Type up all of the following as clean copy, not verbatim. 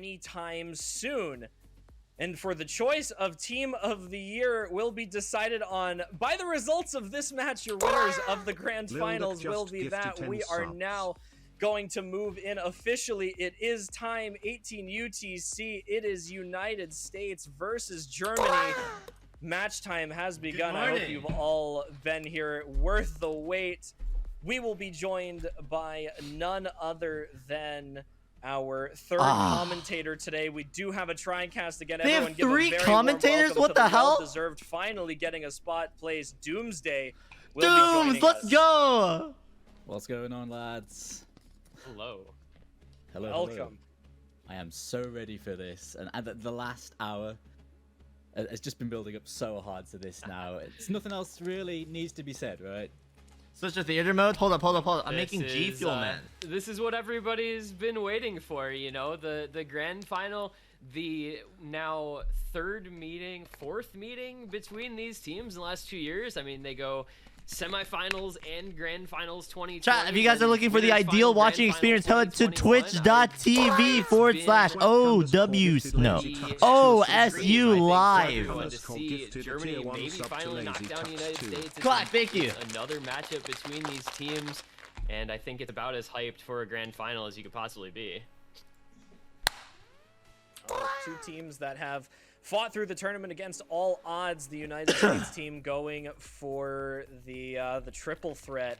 anytime soon. And for the choice of Team of the Year will be decided on by the results of this match. Your winners of the Grand Finals will be that. We are now going to move in officially. It is time, 18 UTC. It is United States versus Germany. Match time has begun. I hope you've all been here. Worth the wait. We will be joined by none other than our third commentator today. We do have a TriCast again. They Everyone have 3 commentators? What the hell? Deserved finally getting a spot placed. Doomsday will Dooms, be let's go. What's going on, lads? Hello. Hello. Welcome. Hello. I am so ready for this, and the last hour has just been building up so hard to this now. It's nothing else really needs to be said, right? Switch to theater mode. Hold up. I'm making G Fuel, man. This is what everybody's been waiting for, you know, the grand final, the now fourth meeting between these teams in the last 2 years. I mean, they go semifinals and grand finals 2020. Chat, if you guys are looking for the ideal watching experience, head to twitch.tv/OWs. No. OSU Live. Germany maybe finally knock down the United States. Clap, thank you. Another matchup between these teams, and I think it's about as hyped for a grand final as you could possibly be. Two teams that have fought through the tournament against all odds. The United States team going for the triple threat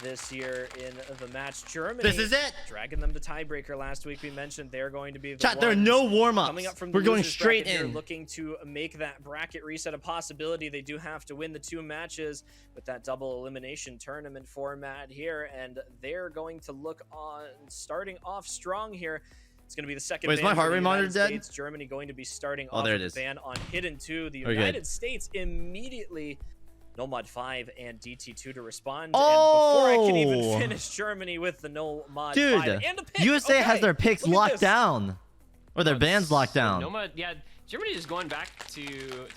this year in the match. Germany, this is it. Dragging them to tiebreaker last week. We mentioned they're going to be the Chat, there are no warm-ups. Coming up from We're the going losers straight bracket here, in. looking to make that bracket reset a possibility. They do have to win the 2 matches with that double elimination tournament format here, and they're going to look on starting off strong here. It's going to be the second. Wait, is my heart rate monitor dead? Germany going to be starting off with it a is. ban on Hidden 2. The United States immediately no mod 5 and DT2 to respond. Oh! And before I can even finish, Germany with the no mod 5 and a pick. USA has their picks locked this. down. Or their bans locked down. No mod, yeah. Germany is going back to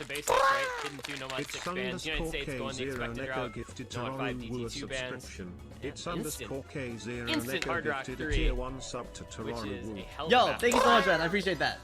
basics, right? Hidden 2, no mod 6 bans. United States going the expected route. No mod 5 DT2 bans. It's underscore K0 instant hard rock 3, tier 1 sub to which Toronto is a hell of Yo, a thank you so much, man. I appreciate that.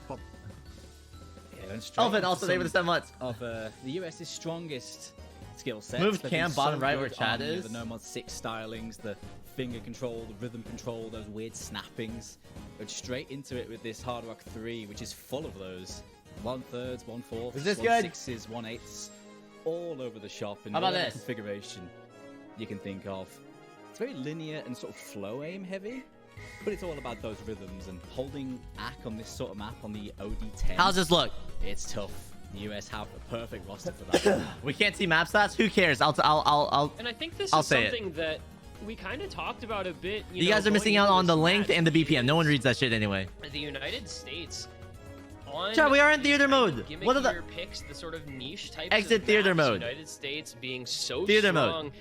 Elvin also thank you for the 7 months. Of the US's strongest skill sets. Move They've cam been bottom so right good where Chad on, is. The no mod 6 stylings, the finger control, the rhythm control, those weird snappings. But straight into it with this hard rock 3, which is full of those 1/3, 1/4, Is this 1/6s, 1/8s, all over the shop in How about whatever this? configuration you can think of. It's very linear and sort of flow aim heavy, but it's all about those rhythms and holding AC on this sort of map on the OD10. How's this look? It's tough. The US have a perfect roster for that. We can't see map stats. Who cares? I'll And I think this I'll is say it. something that we kind of talked about a bit. You know, guys are going missing into out on this the length match. and the BPM. No one reads that shit anyway. The United States. On Chat, we are in these theater kind of mode. What are the picks, the sort of niche types Exit of theater maps, mode. United States being so Theater strong. mode.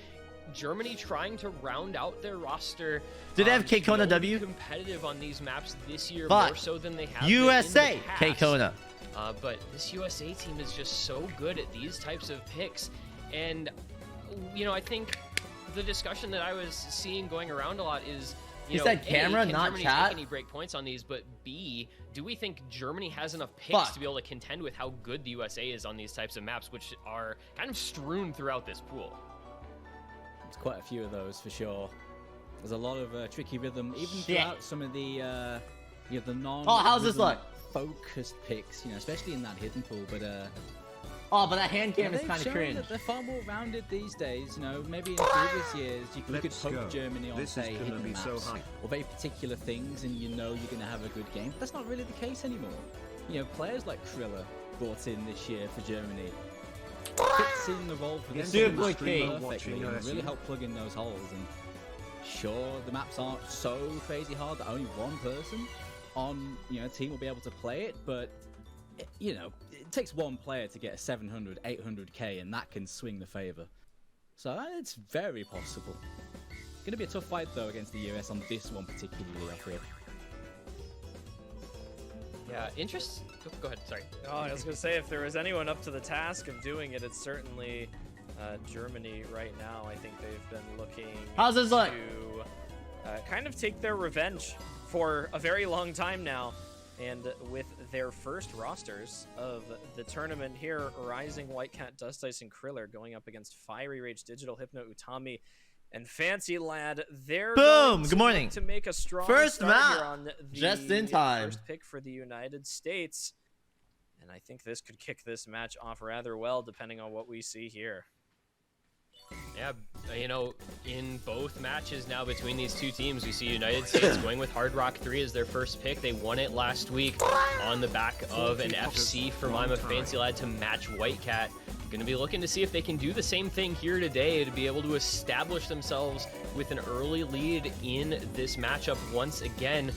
Germany trying to round out their roster. Do they have to K-Kona be W? competitive on these maps this year But more so than they have USA been in the past. K-Kona. But this USA team is just so good at these types of picks, and you know, I think the discussion that I was seeing going around a lot is, you know, said camera, A, can not Germany chat? take any break points on these, but B, do we think Germany has enough picks to be able to contend with how good the USA is on these types of maps, which are kind of strewn throughout this pool? There's quite a few of those for sure. There's a lot of tricky rhythm, even throughout some of the you know, the non. Oh, how's this look? Focused picks, you know, especially in that hidden pool, but Oh, but that hand cam is they've kind of shown cringe. that they're far more rounded these days. You know, maybe in previous years you could poke Germany on, say, hidden maps or very particular things, and you know you're going to have a good game. That's not really the case anymore. You know, players like Kriller brought in this year for Germany fits in the role for this Super one key. perfectly and really help plug in those holes. And sure, the maps aren't so crazy hard that only one person on, you know, a team will be able to play it, but you know, it takes one player to get a 700, 800k, and that can swing the favor. So it's very possible. Going to be a tough fight though against the US on this one particularly, I feel. Yeah, interest. Go ahead. Sorry. Oh, I was gonna say, if there was anyone up to the task of doing it, it's certainly Germany right now. I think they've been looking How's this look? to kind of take their revenge for a very long time now. And with their first rosters of the tournament here, Rising, Whitecat, Dust Ice, and Kriller going up against Fiery Rage, Digital, Hypno, Utami, and Fancy Lad. They're Boom! going Good morning. to make a strong First start map. here on the Just in time. first pick for the United States. And I think this could kick this match off rather well, depending on what we see here. Yeah, you know, in both matches now between these two teams, we see United States going with Hard Rock 3 as their first pick. They won it last week on the back of an FC from I'm a Fancy Lad to match Whitecat. Going to be looking to see if they can do the same thing here today to be able to establish themselves with an early lead in this matchup once again.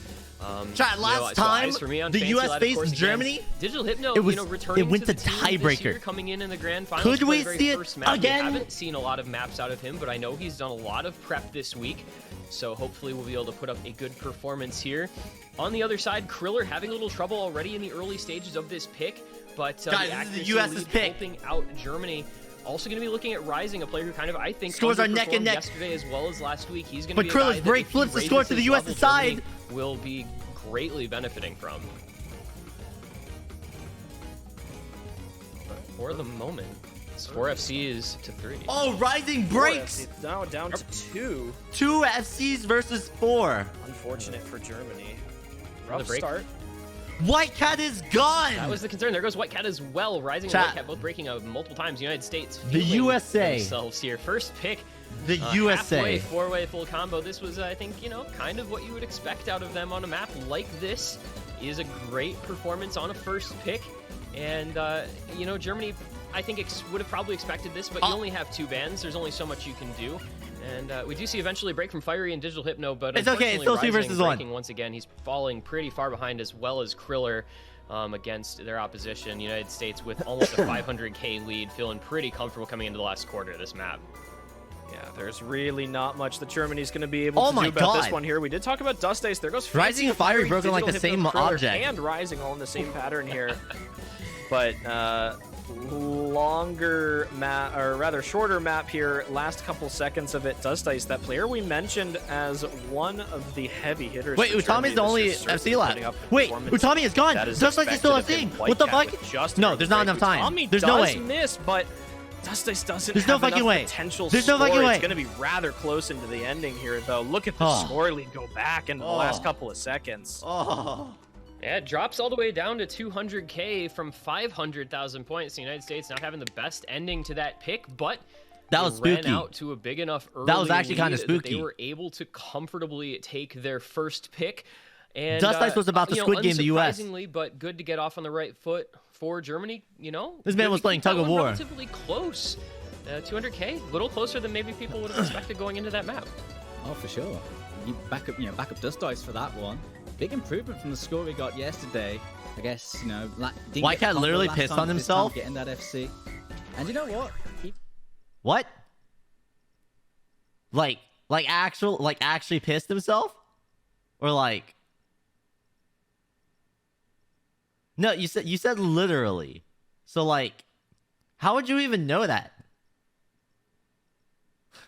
Chat, last time for me on the Fancy US Lad, faced again, Germany, Digital Hypno, it was- you know, returning it went to to the team this year, tiebreaker. coming in the grand finals. Could for we the very see it first map. again? We haven't seen a lot of maps out of him, but I know he's done a lot of prep this week, so hopefully we'll be able to put up a good performance here. On the other side, Kriller having a little trouble already in the early stages of this pick, but Guys, the this is the accuracy US's lead pick. helping out Germany. Also going to be looking at Rising, a player who kind of, I think, Scores are neck and underperformed neck. yesterday as well as last week. He's going to But be a Kriller's guy that break if he flips the raises score to the his US level, side. Germany will be greatly benefiting from. But for the moment, it's 4 FCs to 3. Oh, Rising breaks. It's now down to 2. 2 FCs versus 4. Unfortunate for Germany. On the Rough break. start. Whitecat is gone. That was the concern. There goes Whitecat as well. Rising Chat. and Whitecat both breaking multiple times. United States The feeling USA. themselves here. First pick. The Halfway, USA. 4-way full combo. This was, I think, you know, kind of what you would expect out of them on a map like this. Is a great performance on a first pick. And, you know, Germany, I think, would have probably expected this, but you only have 2 bans. There's only so much you can do. And we do see eventually a break from Fiery and Digital Hypno, but It's okay, it's still 2 versus 1. breaking once again. He's falling pretty far behind, as well as Kriller against their opposition. United States with almost a 500k lead, feeling pretty comfortable coming into the last quarter of this map. Yeah, there's really not much that Germany's going to be able Oh to my do about this God. one here. We did talk about Dust Ice. There goes Rising and Fiery broken like the Digital same Hypno, Kriller, object. and Rising all in the same pattern here. But longer map, or rather shorter map here. Last couple seconds of it. Dust Ice, that player we mentioned as one of the heavy hitters. Wait, for Germany Utami's the this only year, certainly FC lad. putting up Wait, performance Utami is gone. that is Dust Ice is still expected of FC. him. What the Whitecat fuck? with just No, a there's not break. enough time. Utami There's no does way. miss, but Dust Ice doesn't There's no have fucking enough way. potential There's no score. fucking way. It's going to be rather close into the ending here, though. Look at the Oh. score lead go back into the last couple of seconds. Oh. Yeah, it drops all the way down to 200k from 500,000 points. The United States not having the best ending to that pick, but That was they ran spooky. out to a big enough early That was actually lead kinda that spooky. They were able to comfortably take their first pick. And Dust Ice was about to you know, Squid Game the US. unsurprisingly, but good to get off on the right foot for Germany. You know, This man good was to playing keep that tug of one war. Relatively close. 200k, a little closer than maybe people would have expected going into that map. Oh, for sure. You back up Dust Ice for that one. Big improvement from the score we got yesterday. I guess, you know, didn't Whitecat get combo literally last pissed time, on but this time himself. getting that FC. And you know what? What? Like actually pissed himself? Or like? No, you said literally. So like, how would you even know that?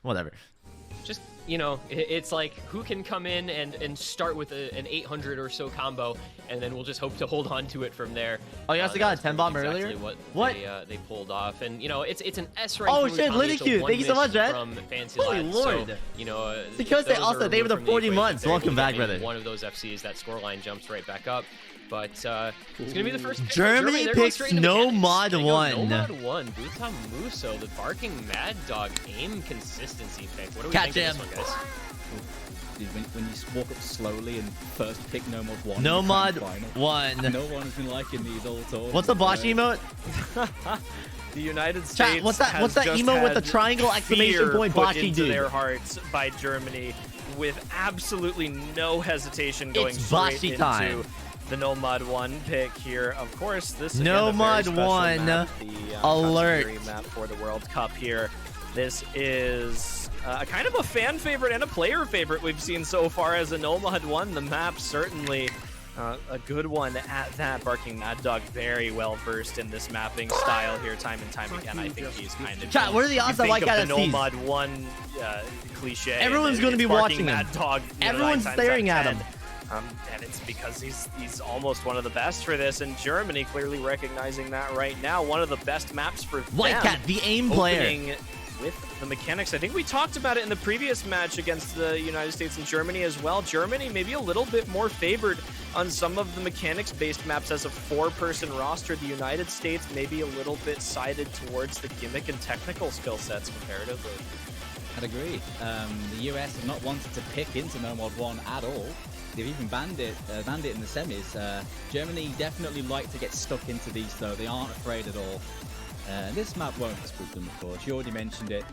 Whatever. Just, you know, it's like who can come in and start with an 800 or so combo, and then we'll just hope to hold on to it from there. Oh, you also got a That's 10 bomb exactly earlier? What? What? They pulled off, and you know, it's an S rank. Oh from shit, Utami, Liddy it's a Q, one thank you so miss much, Red. From Fancy Holy Lad. lord. So, you know, Because they those also are they were the removed from 40 equation. months. They're able Welcome to back, get in brother. One of those FCs, that scoreline jumps right back up. But it's gonna be the first pick for Germany They're going picks straight into no mechanics. mod They go one. No mod one. Buta Muso, the barking mad dog aim consistency pick. What do we Catch think him. of this one, guys? Dude, when you walk up slowly and first pick no mod one. No in the mod grand final. one. No one has been liking these all at all. What's the Bosch emote? The United States. Chat, what's that has emote just with the had triangle exclamation fear point put Boschy into dude? their hearts by Germany with absolutely no hesitation going It's straight Boschy into time. the No Mod 1 pick here. Of course, this No again, a very Mod special 1 map, the alert. Contemporary map for the World Cup here. This is a kind of a fan favorite and a player favorite we've seen so far as a No Mod 1. The map certainly a good one at that. Barking Mad Dog very well versed in this mapping style here time and time again. I think he's kind of... Chat, what are the odds that you think Whitecat of the sees? No Mod 1 cliche. Everyone's and gonna be it's Barking watching him. Mad Dog, you know, Everyone's 9 times staring out at of him. 10. And it's because he's almost one of the best for this, and Germany clearly recognizing that right now. One of the best maps for them. Whitecat, the aim player. With the mechanics. I think we talked about it in the previous match against the United States and Germany as well. Germany maybe a little bit more favored on some of the mechanics-based maps as a 4-person roster. The United States maybe a little bit sided towards the gimmick and technical skill sets comparatively. I'd agree. The US have not wanted to pick into No Mod 1 at all. They've even banned it in the semis. Germany definitely like to get stuck into these, though. They aren't afraid at all. This map won't spook them, of course. You already mentioned it.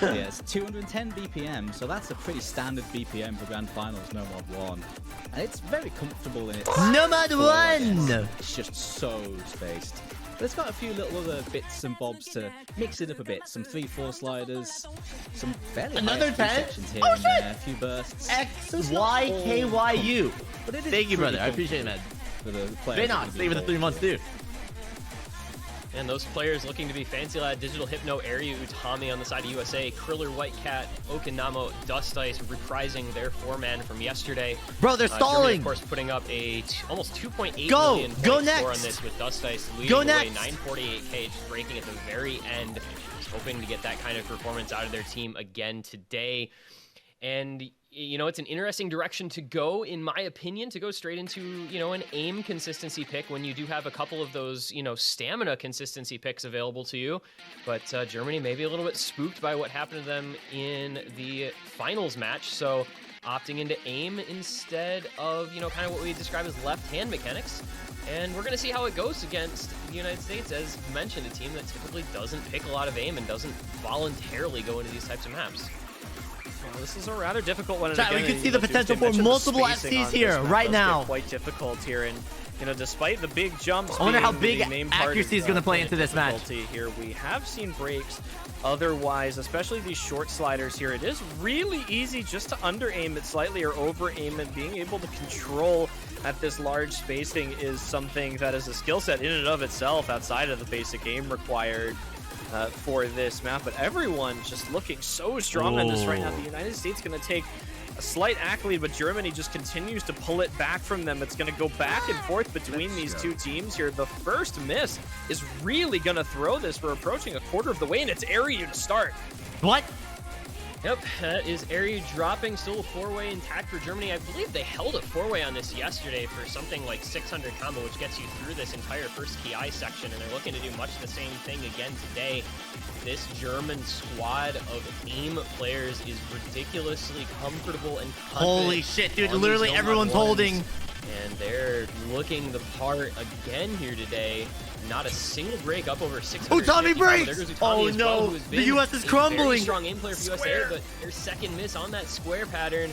Yeah, it's 210 BPM, so that's a pretty standard BPM for Grand Finals No Mod 1. And it's very comfortable in its... No Mod 1! It's just so spaced. But it's got a few little other bits and bobs to mix it up a bit. Some 3-4 sliders, some fairly another high 10 sections here and there, a few bursts. XYKYU. But it is Thank you, brother. pretty I appreciate it, man. for the players. Very nice. Stay with the 3 months, too. And those players looking to be Fancy Lad, Digital Hypno, Aireu, Utami on the side of USA, Kriller, Whitecat, Okinamo, Dust Ice, reprising their 4-man from yesterday. Bro, they're stalling. Germany, of course, putting up a almost 2.8 million Go point next. score on this with Dust Ice leading Go away next. 948k, just breaking at the very end. Just hoping to get that kind of performance out of their team again today. And you know, it's an interesting direction to go, in my opinion, to go straight into, you know, an aim consistency pick when you do have a couple of those, you know, stamina consistency picks available to you. But Germany may be a little bit spooked by what happened to them in the finals match. So opting into aim instead of, you know, kind of what we describe as left-hand mechanics. And we're going to see how it goes against the United States, as mentioned, a team that typically doesn't pick a lot of aim and doesn't voluntarily go into these types of maps. Well, this is a rather difficult one. Chat, we can see the potential for multiple FCs here right now. Quite difficult here, and you know, despite the big jumps, I wonder how big the main part accuracy is going to play into this match. Here we have seen breaks. Otherwise, especially these short sliders here, it is really easy just to under aim it slightly or over aim it. Being able to control at this large spacing is something that is a skill set in and of itself outside of the basic aim required for this map. But everyone just looking so strong on this right now. The United States going to take a slight accolade, but Germany just continues to pull it back from them. It's going to go back and forth between these two teams here. The first miss is really going to throw this. We're approaching a quarter of the way, and it's Aireu to start. What? Yep, that is Aireu dropping. Still a 4-way intact for Germany. I believe they held a 4-way on this yesterday for something like 600 combo, which gets you through this entire first KI section, and they're looking to do much the same thing again today. This German squad of aim players is ridiculously comfortable and confident. Holy shit, dude. on Literally these everyone's no-mod holding. ones. And they're looking the part again here today. Not a single break up over 600. Utami breaks! There goes Utami Oh as well, no, who has the been US is a crumbling. very strong aim player for USA, but their second miss on that square pattern.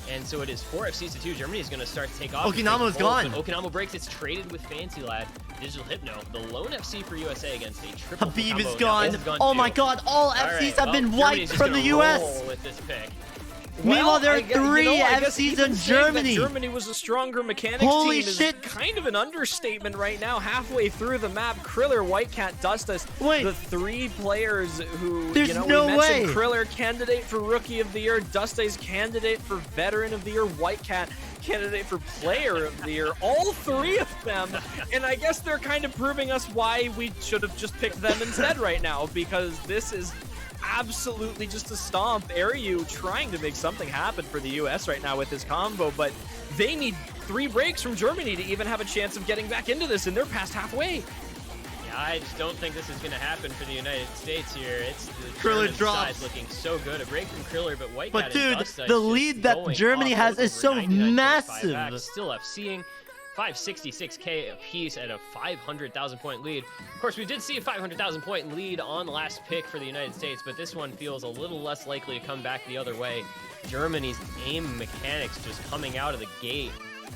And so it is 4 FCs to 2. Germany is going to start to take off. Okinamo's gone. Okinamo breaks. It's traded with Fancy Lad. Digital Hypno, the lone FC for USA against a triple Habib combo. is gone. Oh my god, all FCs have been wiped from the US. With this pick. Meanwhile, there are 3 FCs in Germany. Germany was a stronger mechanics Holy team shit. is kind of an understatement right now. Halfway through the map, Kriller, Whitecat, Dust Ice, Wait. the 3 players who, There's you know, no we mentioned way. Kriller, candidate for Rookie of the Year, Dust Ice, candidate for Veteran of the Year, Whitecat, candidate for Player of the Year. All 3 of them, and I guess they're kind of proving us why we should have just picked them instead right now, because this is absolutely just a stomp. Aireu trying to make something happen for the US right now with his combo, but they need 3 breaks from Germany to even have a chance of getting back into this, and they're past halfway. Yeah, I just don't think this is going to happen for the United States here. It's the Kriller German drops. side looking so good. A break from Kriller, but Whitecat But and dude, Dust Ice the just lead that going Germany off has over is so 99.5 massive. back. Still FCing. 566k apiece at a 500,000 point lead. Of course, we did see a 500,000 point lead on last pick for the United States, but this one feels a little less likely to come back the other way. Germany's aim mechanics just coming out of the gate,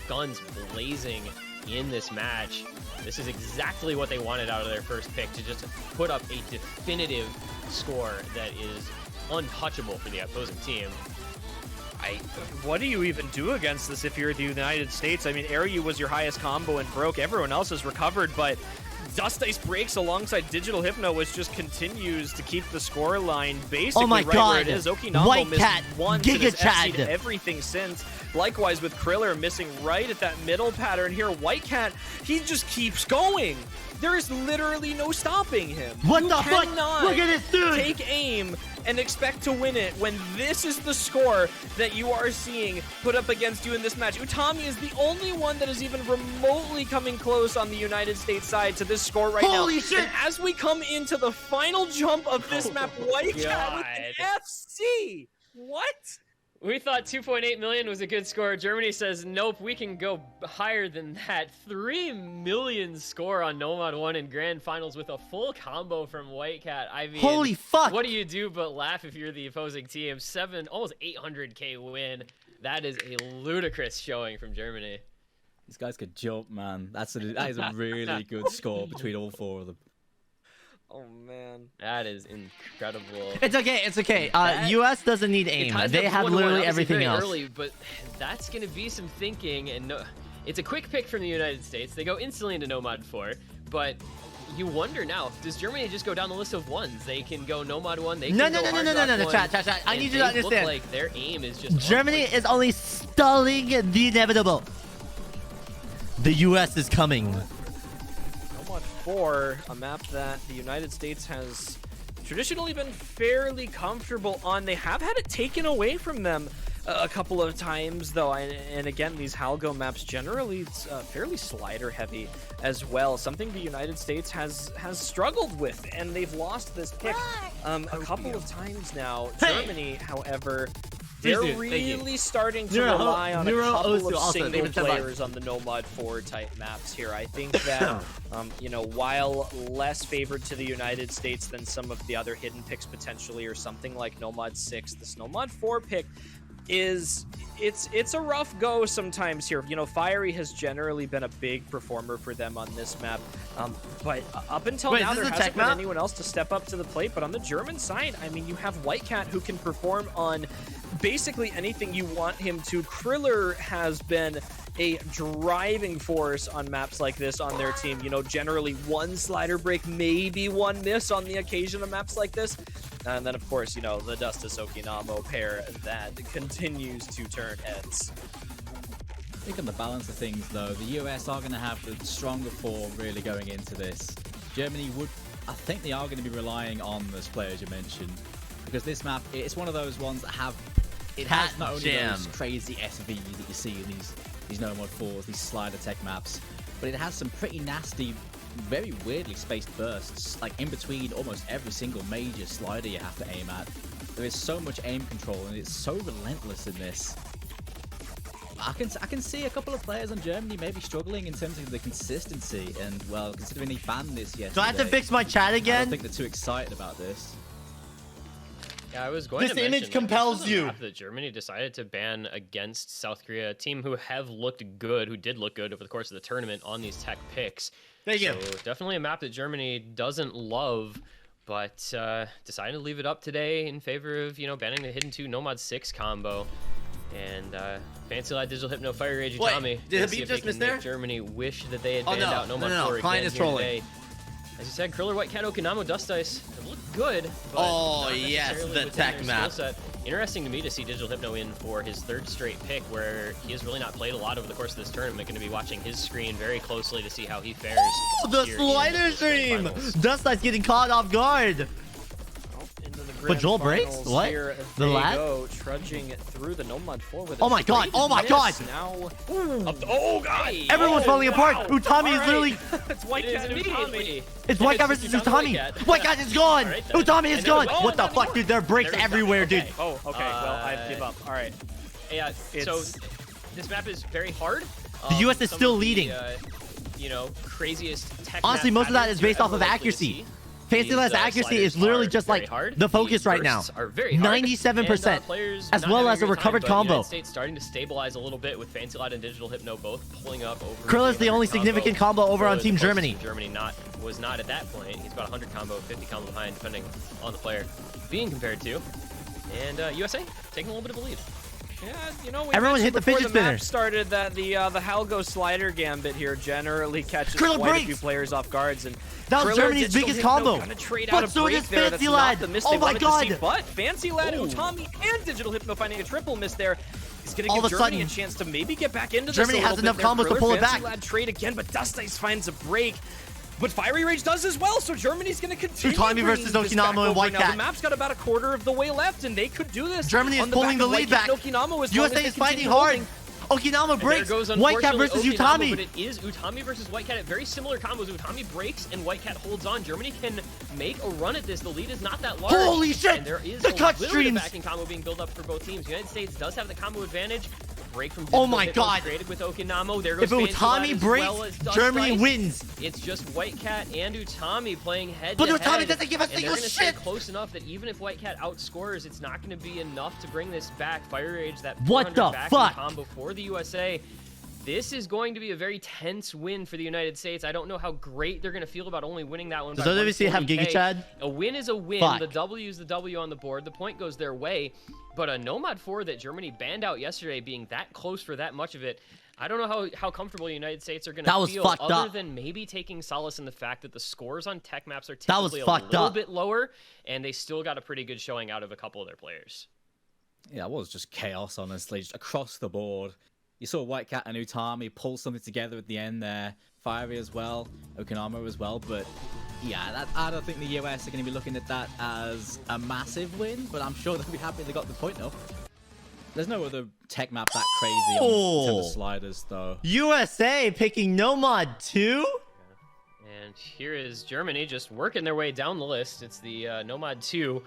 guns blazing in this match. This is exactly what they wanted out of their first pick, to just put up a definitive score that is untouchable for the opposing team. What do you even do against this if you're the United States? I mean, Aireu was your highest combo and broke. Everyone else has recovered, but Dust Ice breaks alongside Digital Hypno, which just continues to keep the score line basically my right God. where it is. Okinamo missed Whitecat, once and has Giga FC'd everything since. Likewise with Kriller missing right at that middle pattern here. Whitecat, he just keeps going. There is literally no stopping him. What You the fuck? cannot Look at this dude. take aim and expect to win it when this is the score that you are seeing put up against you in this match. Utami is the only one that is even remotely coming close on the United States side to this score right now. Holy shit! And as we come into the final jump of this map, Whitecat with an FC. What? We thought 2.8 million was a good score. Germany says, nope, we can go higher than that. 3 million score on Nomad 1 in grand finals with a full combo from Whitecat. I mean, holy fuck! What do you do but laugh if you're the opposing team? Almost 800k win. That is a ludicrous showing from Germany. These guys could jump, man. That is a really good score between all 4 of them. Oh man, that is incredible. It's okay. It's okay. US doesn't need aim. They have literally everything else. Early, but that's gonna be some thinking, and it's a quick pick from the United States. They go instantly into Nomad 4, but you wonder now, does Germany just go down the list of ones? They can go Nomad 1. They can No. Chat. I need you to understand. Look like their aim is just Germany is only stalling the inevitable. The US is coming. Nomad 4, a map that the United States has traditionally been fairly comfortable on. They have had it taken away from them a couple of times, though, and again, these Halgo maps generally fairly slider heavy as well, something the United States has struggled with, and they've lost this pick a couple of times now. Germany, however, they're really starting to rely on a couple of single players on the Nomad 4 type maps here. I think that, you know, while less favored to the United States than some of the other hidden picks potentially, or something like Nomad 6, this Nomad 4 pick it's a rough go sometimes here. You know, Fiery has generally been a big performer for them on this map, but up until now there hasn't been anyone else to step up to the plate. But on the German side, I mean, you have Whitecat who can perform on basically anything you want him to. Kriller has been a driving force on maps like this on their team. You know, generally one slider break, maybe one miss on the occasion of maps like this. And then, of course, you know, the Dustus Okinamo pair that continues to turn heads. I think on the balance of things, though, the US are going to have the stronger 4 really going into this. Germany I think they are going to be relying on those players you mentioned, because this map, it's one of those ones that has not only those crazy SVs that you see in these Nomad 4s, these slider tech maps, but it has some pretty nasty, very weirdly spaced bursts, like in between almost every single major slider you have to aim at. There is so much aim control, and it's so relentless in this. I can see a couple of players on Germany maybe struggling in terms of the consistency, and well, considering they banned this yesterday. Do I have to fix my chat again? I don't think they're too excited about this. Yeah, I was going to mention, this image compels you. That Germany decided to ban against South Korea, a team who did look good over the course of the tournament on these tech picks. Thank you. So definitely a map that Germany doesn't love, but decided to leave it up today in favor of, you know, banning the Hidden 2 Nomad 6 combo. And Fancy Lad, Digital Hypno, Fire Rage, Utami. Did Habib just miss there? Germany wish that they had banned out Nomad 4 again Klein is trolling. today. As you said, Kriller, Whitecat, Okinamo, Dust Ice have looked good, but not yes, necessarily the within tech their map. skill set. Interesting to me to see Digital Hypno in for his 3rd straight pick, where he has really not played a lot over the course of this tournament. Going to be watching his screen very closely to see how he fares. The slider stream! Dust Ice getting caught off guard. But Joel breaks? What? The lad? Go, trudging through the Nomad 4 with oh my god! Oh my god! Now, oh god! Everyone's falling apart! Utami is literally... it's Whitecat and Utami. It's Whitecat versus Utami! Whitecat is gone! Utami is gone! What the fuck, dude? There are breaks everywhere, dude. Oh, okay. Well, I give up. All right. Yeah, so this map is very hard. The US is still leading. You know, craziest tech honestly, most of that is based off of accuracy. Fancy Last accuracy is literally just like the focus right now. 97%, as well as a recovered combo. States starting to stabilize a little bit with Fancy Lad and Digital Hypno both pulling up over. Krill is the only significant combo over on Team Germany. Germany was not at that point. He's about 100 combo, 50 combo behind, depending on the player being compared to. And USA taking a little bit of a lead. Yeah, you know, everyone hit the fidget the spinner. Map started that the Halgo slider gambit here generally catches Krillin quite breaks. a few players off guards, and that was Kriller, Germany's biggest combo. But so is Fancy Lad. Oh my god! But Fancy Lad, Utami, and Digital Hypno finding a triple miss there. He's going to give Germany a chance to maybe get back into this. Germany has enough combos to pull it back. Fancy Lad trade again, but Dust Ice finds a break. But Fiery Rage does as well, so Germany's going to continue. Utami versus Okinamo and Whitecat. The map's got about a quarter of the way left, and they could do this. Germany is pulling the lead back. USA is fighting hard. Okinamo breaks. Whitecat versus Utami. But it is Utami versus Whitecat. Very similar combos. Utami breaks and Whitecat holds on. Germany can make a run at this. The lead is not that large. Holy shit! And there is the cut little streams. bit of backing combo being built up for both teams. United States does have the combo advantage. Break from oh my god! Created with Okinamo. There goes if Utami breaks, Germany wins. It's just Whitecat and Utami playing head to head. But Utami doesn't give a single shit. Stay close enough that even if Whitecat outscores, it's not going to be enough to bring this back. Fire Rage, that 400 backing combo for the USA. This is going to be a very tense win for the United States. I don't know how great they're going to feel about only winning that one. Does WC have Giga Chad? A win is a win. Fuck. The W is the W on the board. The point goes their way. But a Nomad 4 that Germany banned out yesterday, being that close for that much of it, I don't know how comfortable the United States are going to feel, other than maybe taking solace in the fact that the scores on tech maps are typically a little bit lower, and they still got a pretty good showing out of a couple of their players. Yeah, it was just chaos, honestly, just across the board. You saw Whitecat and Utami pull something together at the end there. Fiery as well, Okinamo as well, but yeah, I don't think the US are going to be looking at that as a massive win, but I'm sure they'll be happy they got the point up. There's no other tech map that crazy on the sliders, though. USA picking Nomad 2? And here is Germany just working their way down the list. It's the Nomad 2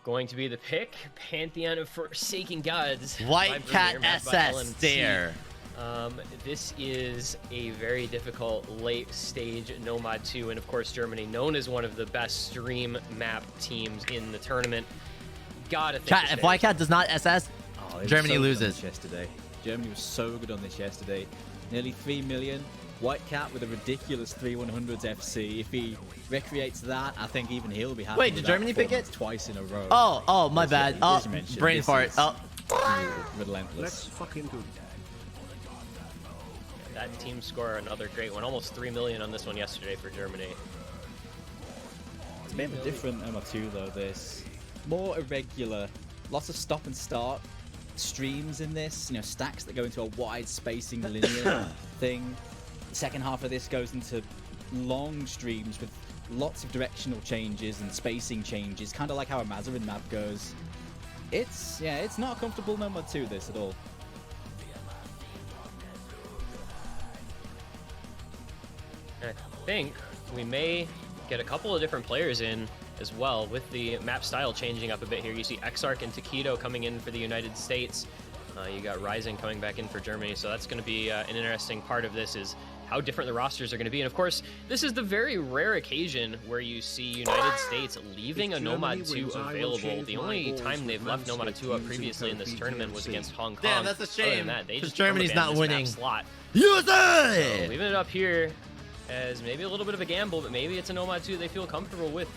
going to be the pick. Pantheon of Forsaken Gods. Whitecat SS there. This is a very difficult late stage Nomad 2, and of course Germany, known as one of the best stream map teams in the tournament. Gotta think if Whitecat does not SS, Germany loses. Yesterday, Germany was so good on this yesterday. Nearly 3 million. Whitecat with a ridiculous 3/100s FC. If he recreates that, I think even he'll be happy. Wait, did Germany pick it twice in a row? Oh, my bad. Oh, brain fart. Oh, relentless. Let's fucking do. That team score, another great one. Almost 3 million on this one yesterday for Germany. It's a bit of a different MR2 though. This more irregular. Lots of stop and start streams in this. You know, stacks that go into a wide spacing linear thing. The second half of this goes into long streams with lots of directional changes and spacing changes, kind of like how a Mazarin map goes. It's not a comfortable number 2 this at all. I think we may get a couple of different players in as well, with the map style changing up a bit here. You see Exarch and Tekkito coming in for the United States. You got Rising coming back in for Germany, so that's going to be an interesting part of this, is how different the rosters are going to be. And of course, this is the very rare occasion where you see United States leaving a Nomad 2 available. The only time they've left Nomad 2 up previously in this tournament was against Hong Kong. Damn, that's a shame. Other than that, they just Germany's not winning. Slot. USA! So leaving it up here as maybe a little bit of a gamble, but maybe it's a Nomad 2 they feel comfortable with.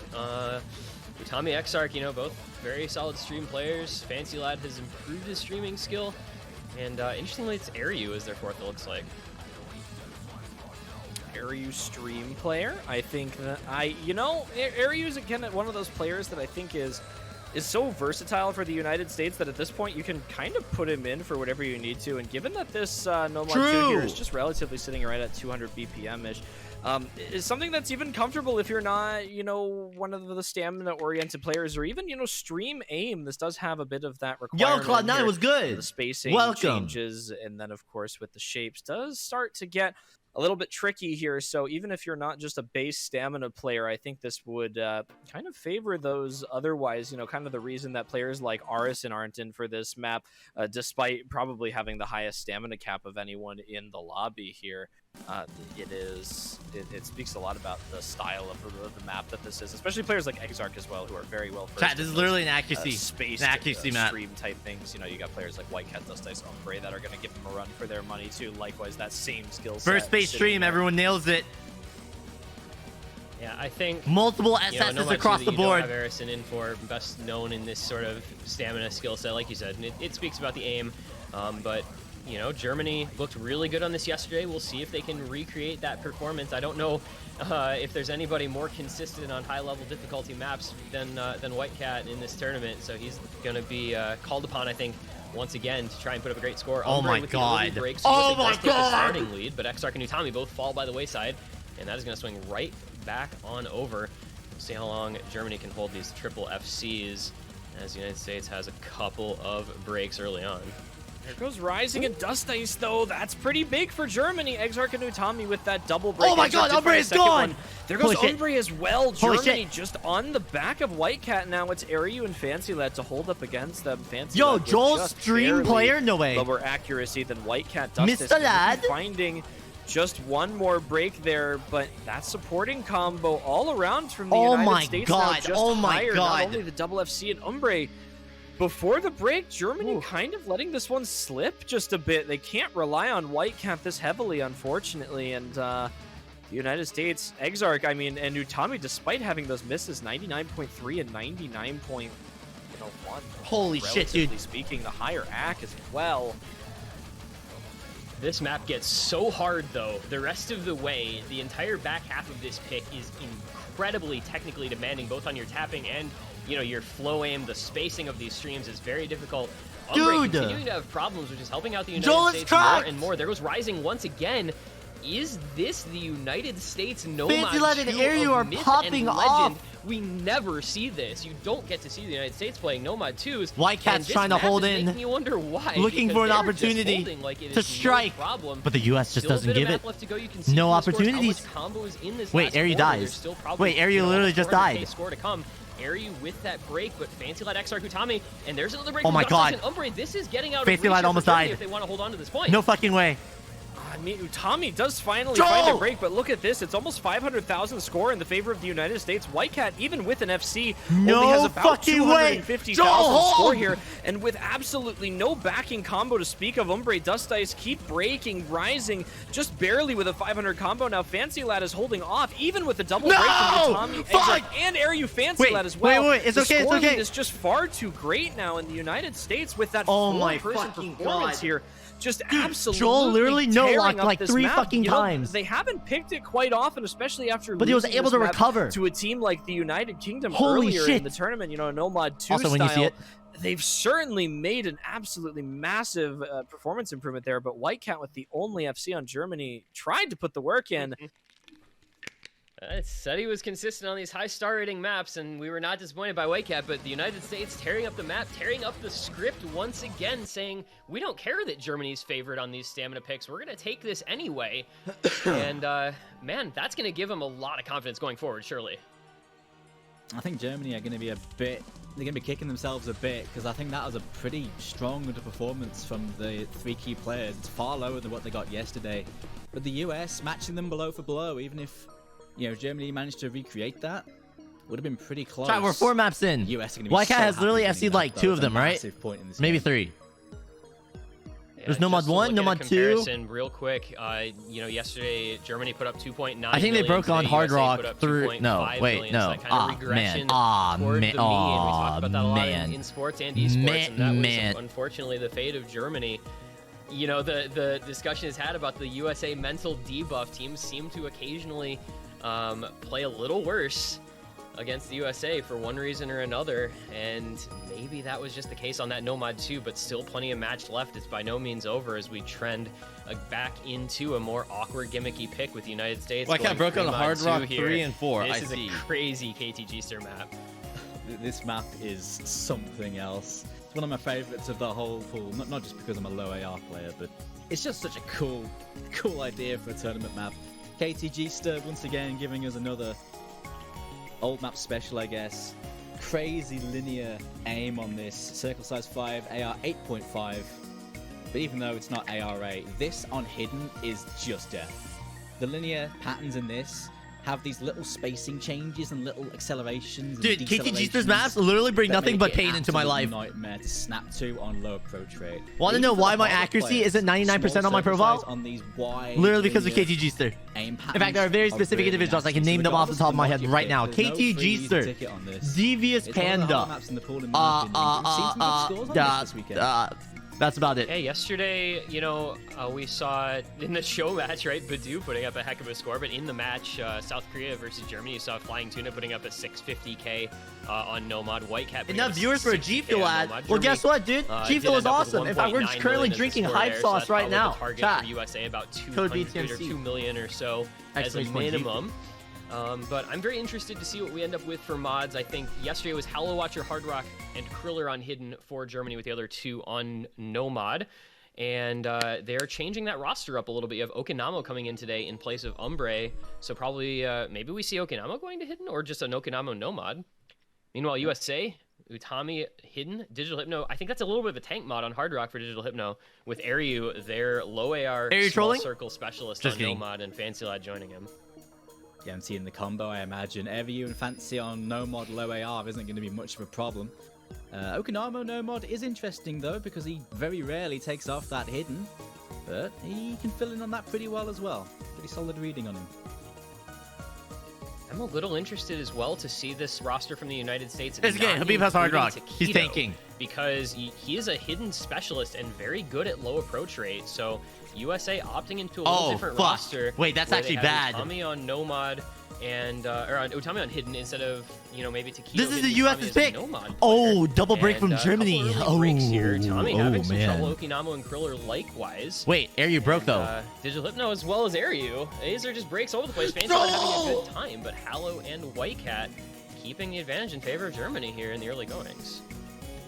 Utami, Exarch, you know, both very solid stream players. Fancy Lad has improved his streaming skill. And interestingly, it's Aireu as their 4th, it looks like. Aireu stream player. I think that Aireu is again one of those players that I think is so versatile for the United States that at this point you can kind of put him in for whatever you need to. And given that this Nomad 2 here is just relatively sitting right at 200 BPM-ish, is something that's even comfortable if you're not, one of the stamina-oriented players, or even, stream aim. This does have a bit of that requirement. Yo, Cloud9 was good. The spacing changes, and then, of course, with the shapes, does start to get a little bit tricky here. So even if you're not just a base stamina player, I think this would kind of favor those otherwise, kind of the reason that players like Aricin aren't in for this map, despite probably having the highest stamina cap of anyone in the lobby here. It speaks a lot about the style of the map that this is, especially players like Exarch as well, who are very well versed. Chat, this is literally an accuracy, map. Stream type things. You got players like Whitecat, Dust Ice, Ombre that are going to give them a run for their money too. Likewise, that same skill set. First base stream, everyone nails it. Yeah, I think multiple SSs across the board. You don't have Aricin in for best known in this sort of stamina skill set, like you said, and it speaks about the aim. But you know, Germany looked really good on this yesterday. We'll see if they can recreate that performance. I don't know if there's anybody more consistent on high-level difficulty maps than Whitecat in this tournament. So he's going to be called upon, I think, once again to try and put up a great score. Oh my god! Breaks, oh my god! The starting lead, but Exarch and Utami both fall by the wayside, and that is going to swing right back on over. We'll see how long Germany can hold these triple FCs, as the United States has a couple of breaks early on. There goes Rising and Dust Ice, though. That's pretty big for Germany. Exarch and Utami with that double break. Oh my god, Umbre is gone! There goes Umbre as well. Germany just on the back of Whitecat now. It's Aireu and FancyLad to hold up against them. Yo, Joel's stream player? No way. Lower accuracy than Whitecat. Dust Mr. Lad. Finding just one more break there, but that supporting combo all around from the United States now just higher. Not only the double FC and Umbre. Before the break, Germany kind of letting this one slip just a bit. They can't rely on Whitecat this heavily, unfortunately. And the United States, Exarch, I mean, and Utami, despite having those misses, 99.3 and 99.1. Holy shit, dude. Speaking, the higher AC as well. This map gets so hard, though. The rest of the way, the entire back half of this pick is incredibly technically demanding, both on your tapping and your flow aim. The spacing of these streams is very difficult. Umbre continuing to have problems, which is helping out the United States more and more. There goes Rising once again. Is this the United States Nomad FancyLad and Aireu are popping off. We never see this. You don't get to see the United States playing Nomad 2s. Whitecat's trying to hold in. Making you wonder why. Looking for an opportunity to strike. But the US just doesn't give it. No opportunities. Wait, Aireu dies. Wait, Aireu literally just died. Aireu with that break, but FancyLad, Exarch, Utami, and there's another break. Oh my god. Umbre, this is getting out of reach FancyLad almost died. If they want to hold on to this point. No fucking way. I mean, Utami does finally find a break, but look at this. It's almost 500,000 score in the favor of the United States. Whitecat, even with an FC, only has about 250,000 score here. And with absolutely no backing combo to speak of, Umbre, Dust Ice keep breaking, Rising just barely with a 500 combo. Now FancyLad is holding off, even with the double break from Utami, Exarch, and Aireu FancyLad as well. Wait, it's okay, it's okay. It's just far too great now in the United States with that four-person performance here. Just absolutely Joel literally no-locked like 3 map. fucking times. They haven't picked it quite often, especially after but he was able to recover to a team like the United Kingdom earlier in the tournament, Nomad 2 also, style. when you see it, they've certainly made an absolutely massive performance improvement there, but Whitecat with the only FC on Germany tried to put the work in. It said he was consistent on these high star rating maps, and we were not disappointed by Whitecat, but the United States tearing up the map, tearing up the script once again, saying, we don't care that Germany's favored on these stamina picks. We're going to take this anyway. And, man, that's going to give them a lot of confidence going forward, surely. I think Germany are going to be they're going to be kicking themselves a bit, because I think that was a pretty strong underperformance from the 3 key players. It's far lower than what they got yesterday. But the US matching them blow for blow, even if Germany managed to recreate that, would have been pretty close. We're 4 maps in. Whitecat has literally FC'd like 2 of them, right? Maybe 3. Yeah, there's Nomad 1, Nomad 2. Real quick, yesterday Germany put up 2.9. I think they broke on Hard Rock through. No, wait, no. Man. We talked about that a lot in sports and esports, and that was unfortunately the fate of Germany. The discussion is had about the USA mental debuff. Teams seem to occasionally play a little worse against the USA for one reason or another, and maybe that was just the case on that Nomad 2, but still plenty of match left. It's by no means over as we trend back into a more awkward, gimmicky pick with the United States. Whitecat broke on the Hard Rock 3 and 4. This is a crazy KTG-ster map. This map is something else. It's one of my favorites of the whole pool, not just because I'm a low AR player, but it's just such a cool idea for a tournament map. KTG-ster once again giving us another old map special, I guess. Crazy linear aim on this. Circle size 5, AR 8.5. But even though it's not AR 8, this on hidden is just death. The linear patterns in this have these little spacing changes and little accelerations. Dude, and KTG's maps literally bring nothing but pain into my life. Nightmare to snap to on low approach rate. Want to know why my accuracy isn't 99% on my profile? On these wide literally because of KTGster. In fact, there are very specific individuals. I can name them off the top of my head right now. KTGster, Devious Panda. That's about it. Hey, yesterday, you know, we saw in the show match, right, Badu putting up a heck of a score, but in the match, South Korea versus Germany, you saw Flying Tuna putting up a 650k on Nomad, Whitecat. Enough viewers for a G Fuel ad. Well, guess what, dude? G Fuel is awesome. In fact, we're currently drinking hype sauce right now. Chat. For USA about 2 million or so as a minimum. But I'm very interested to see what we end up with for mods. I think yesterday was Hollow Watcher, Hard Rock, and Kriller on Hidden for Germany, with the other two on no mod. And they're changing that roster up a little bit. You have Okinamo coming in today in place of Umbre. So probably, maybe we see Okinamo going to Hidden, or just an Okinamo no mod. Meanwhile, USA, Utami, Hidden, Digital Hypno. I think that's a little bit of a tank mod on Hard Rock for Digital Hypno, with Aireu, their low AR small circle specialist on no mod, and Fancy Lad joining him. Yeah, I'm seeing the combo. I imagine Aireu and Fancy on no mod low AR isn't going to be much of a problem. Okinamo no mod is interesting though, because he very rarely takes off that Hidden, but he can fill in on that pretty well as well. Pretty solid reading on him. I'm a little interested as well to see this roster from the United States. It's okay. Habib has Hard Rock. He's tanking. Because he is a hidden specialist and very good at low approach rate. So USA opting into a little different roster. Wait, that's actually bad. Utami on no mod and or on Utami on Hidden instead of, you know, maybe Tekkito. This is the US's pick. Oh, double break from Germany. Oh, here. Utami having some trouble. Okinamo and Kriller likewise. Wait, Aireu broke though. Digital Hypno as well as Aireu. These are just breaks all over the place. Fancy having a good time, but Hallow and Whitecat keeping the advantage in favor of Germany here in the early goings.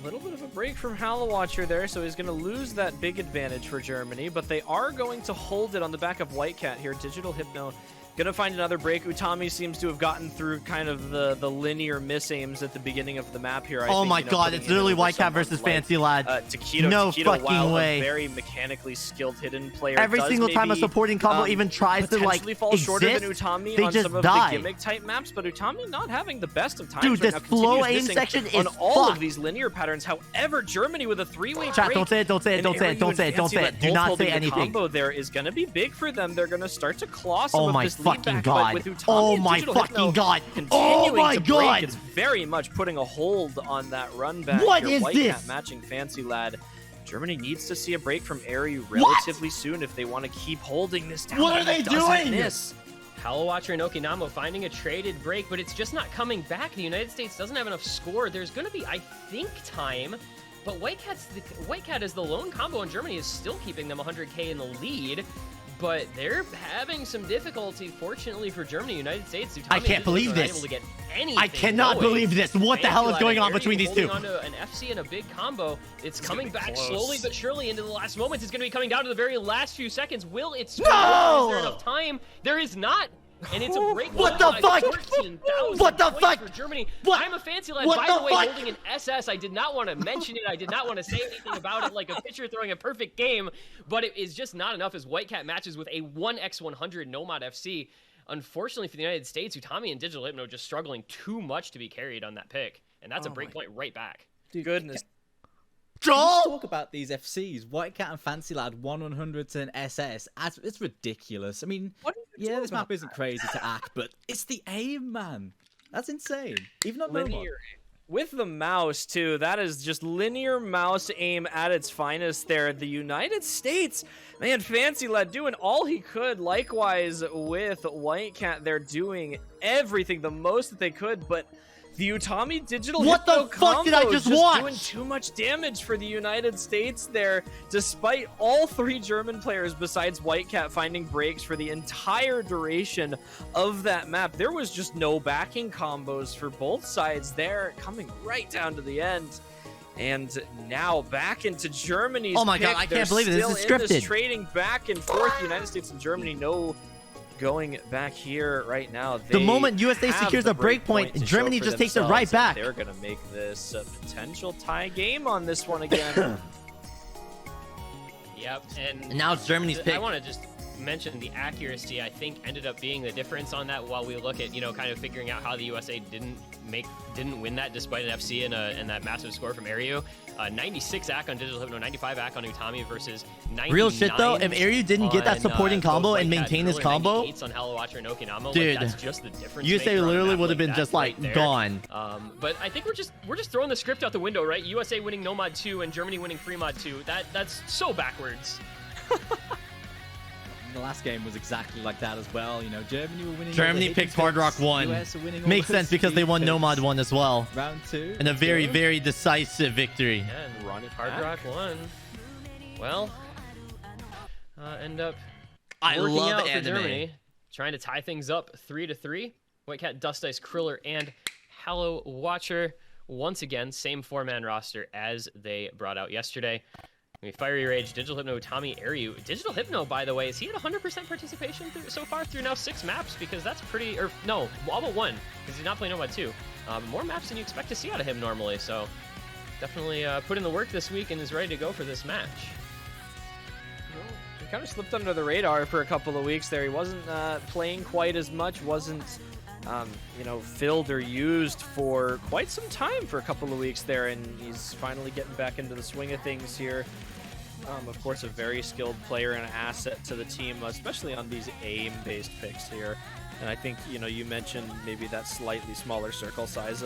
A little bit of a break from Hollow Watcher there, so he's going to lose that big advantage for Germany, but they are going to hold it on the back of Whitecat here. Digital Hypno going to find another break. Utami seems to have gotten through kind of the linear misaims at the beginning of the map here. Oh my god, it's literally Whitecat versus Fancy Lad. Tekkito, no Tekkito, fucking way. A very mechanically skilled hidden player. Every single time a supporting combo even tries to like fall shorter than exist, Utami they on just some of die. the gimmick type maps, but Utami not having the best of times. Dude, right this now, flow aim section is on all fucked. of these linear patterns. However, Germany with a three-way break. Chat, don't say it, don't say it, don't say it, don't say it, don't say it. Do not say anything. The combo there is going to be big for them. They're going to start to claw some of this lead back. God. Oh my fucking god! Oh my god! It's very much putting a hold on that run back. What is this? Matching Fancy Lad. Germany needs to see a break from Aireu relatively soon if they want to keep holding this down. What are they doing? Hollow Watcher and Okinamo finding a traded break, but it's just not coming back. The United States doesn't have enough score. There's going to be, I think, time. But Whitecat as the lone combo in Germany is still keeping them 100k in the lead. But they're having some difficulty, fortunately for Germany. United States, I can't believe this. Able to get anything I cannot believe this. What the hell is going on between these two? Onto an FC and a big combo. It's coming back slowly but surely into the last moments. It's going to be coming down to the very last few seconds. Will it swing? No! Is there enough time? There is not. And it's a break. What the fuck? What the fuck? For Germany. What? I'm a Fancy Lad, by the way, holding an SS. I did not want to mention it. I did not want to say anything about it like a pitcher throwing a perfect game, but it is just not enough as Whitecat matches with a 1x100 Nomad FC. Unfortunately for the United States, Utami and Digital Hypno just struggling too much to be carried on that pick, and that's a break point right back. Dude, goodness. Let's talk about these FCs. Whitecat and Fancy Lad 100 to an SS. It's ridiculous. I mean, yeah, this map isn't crazy to act, but it's the aim, man. That's insane. Even on linear. With the mouse, too, that is just linear mouse aim at its finest there. The United States, man, Fancy Lad doing all he could. Likewise with Whitecat, they're doing everything, the most that they could, but the Utami Digital What the fuck did I just watch? Doing too much damage for the United States there, despite all three German players besides Whitecat finding breaks for the entire duration of that map. There was just no backing combos for both sides there, coming right down to the end. And now back into Germany's Oh my pick. god, I can't believe it. This is scripted. Trading back and forth, United States and Germany, no going back here right now. The moment USA secures a break point, Germany just takes it right back. They're going to make this a potential tie game on this one again. Yep, and now it's Germany's pick. I want to just mentioned, the accuracy, I think, ended up being the difference on that while we look at, you know, kind of figuring out how the USA didn't win that despite an FC and that massive score from Aireu. 96 AC on Digital Hypno, 95 AC on Utami versus 99. Real shit though, if Aireu didn't get that supporting combo and maintain his combo, on HelloWatcher and Okinamo, dude, like, that's just the difference. USA literally would have been just like gone. But I think we're just throwing the script out the window, right? USA winning No Mod 2 and Germany winning Free Mod 2. That's so backwards. The last game was exactly like that as well. You know, Germany were winning. Germany picked Hard Rock 1. US are winning Makes sense because they won No Mod 1 as well. Round 2. And a very, very decisive victory. Yeah, and run it Hard Rock 1. Well, end up working out for Germany, trying to tie things up 3-3. Whitecat, Dust Ice, Kriller, and HelloWatcher. Once again, same 4-man roster as they brought out yesterday. Fiery Rage, Digital Hypno, Tommy, Aireu. Digital Hypno, by the way, is he at 100% participation so far through now 6 maps? Because that's pretty, or no, all but 1, because he's not playing No Mod 2. More maps than you expect to see out of him normally, so definitely put in the work this week and is ready to go for this match. He kind of slipped under the radar for a couple of weeks there. He wasn't playing quite as much, wasn't you know, filled or used for quite some time for a couple of weeks there, and he's finally getting back into the swing of things here. Of course, a very skilled player and asset to the team, especially on these aim-based picks here. And I think, you know, you mentioned maybe that slightly smaller circle size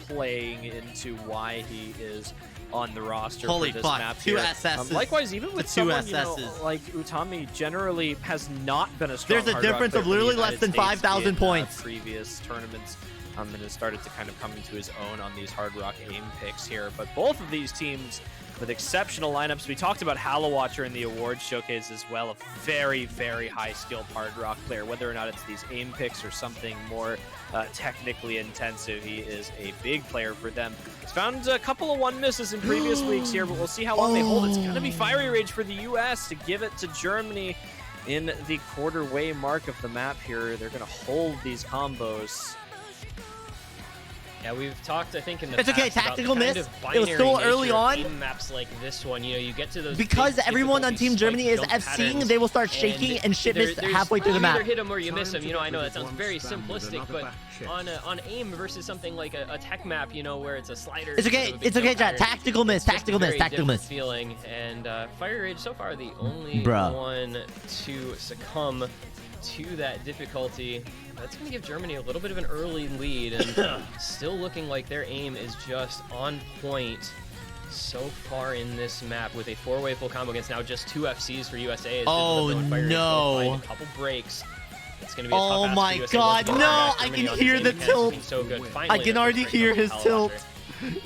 playing into why he is on the roster for this map here. 2 SSs. Likewise, even with someone, you know, like Utami, generally has not been a strong There's a difference of literally less than 5,000 points. Previous tournaments, and has started to kind of come into his own on these Hard Rock aim picks here. But both of these teams with exceptional lineups. We talked about HelloWatcher in the awards showcase as well, a very, very high-skilled Hard Rock player. Whether or not it's these aim picks or something more technically intensive, he is a big player for them. He's found a couple of 1 misses in previous weeks here, but we'll see how long they hold. It's going to be Fiery Rage for the U.S. to give it to Germany in the quarter-way mark of the map here. They're going to hold these combos. Yeah, we've talked, I think, in the past okay, tactical miss. It was so early on. Maps like this one, you know, you get to those because everyone on Team Germany is FCing, they will start shaking and shit miss halfway through the map. You either hit them or you miss them. You know, I know that sounds very simplistic, but on aim versus something like a tech map, you know, where it's a slider. It's okay. It's okay, chat. Tactical miss. Tactical miss. Tactical miss. Feeling, and Fire Rage so far the only one to succumb to that difficulty. That's going to give Germany a little bit of an early lead, and still looking like their aim is just on point so far in this map with a 4-way full combo against now just 2 FCs for USA. Oh no! A couple breaks. It's going to be a oh tough my god! No, I can hear the tilt. So good. I can already hear his tilt.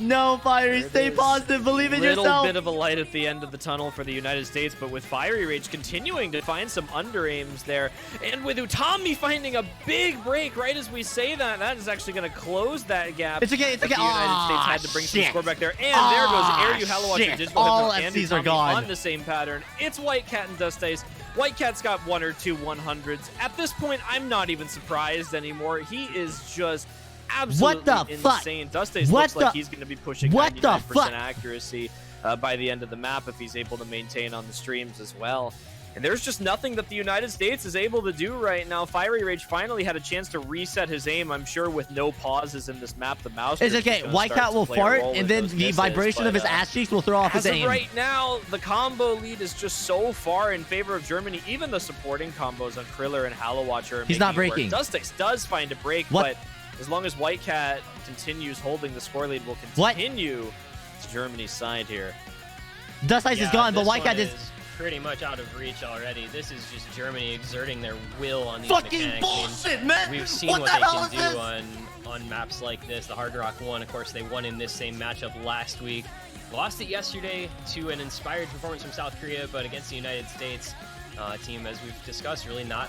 No, Fiery, stay positive. Believe in yourself. A little bit of a light at the end of the tunnel for the United States, but with Fiery Rage continuing to find some under-aims there, and with Utami finding a big break right as we say that, that is actually going to close that gap. It's okay, it's okay. The United States had to bring some score back there, and there goes Aireu, HelloWatcher, Digital All Hypno, and FCs are gone. on the same pattern. It's Whitecat and Dust Ice. Whitecat's got 1 or 2 100s. At this point, I'm not even surprised anymore. He is just absolutely insane. Dust Ice looks like he's going to be pushing 99% accuracy by the end of the map if he's able to maintain on the streams as well. And there's just nothing that the United States is able to do right now. Fiery Rage finally had a chance to reset his aim, I'm sure, with no pauses in this map. The mouse is okay. Whitecat will fart, and then the vibration of his ass cheeks will throw off his aim. As of right now, the combo lead is just so far in favor of Germany. Even the supporting combos on Kriller and HelloWatcher. He's not breaking. Dust Ice does find a break, but as long as Whitecat continues holding the score lead, will continue to Germany's side here. Dust Ice is gone, but Whitecat is pretty much out of reach already. This is just Germany exerting their will on these fucking mechanics. bullshit, man. We've seen what they can do on maps like this. The Hard Rock 1, of course, they won in this same matchup last week. Lost it yesterday to an inspired performance from South Korea, but against the United States team, as we've discussed, really not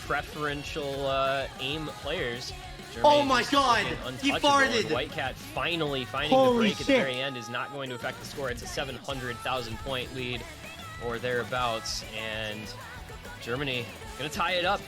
preferential aim players. Oh my god, he farted! Whitecat finally finding the break at the very end is not going to affect the score. It's a 700,000 point lead or thereabouts, and Germany gonna tie it up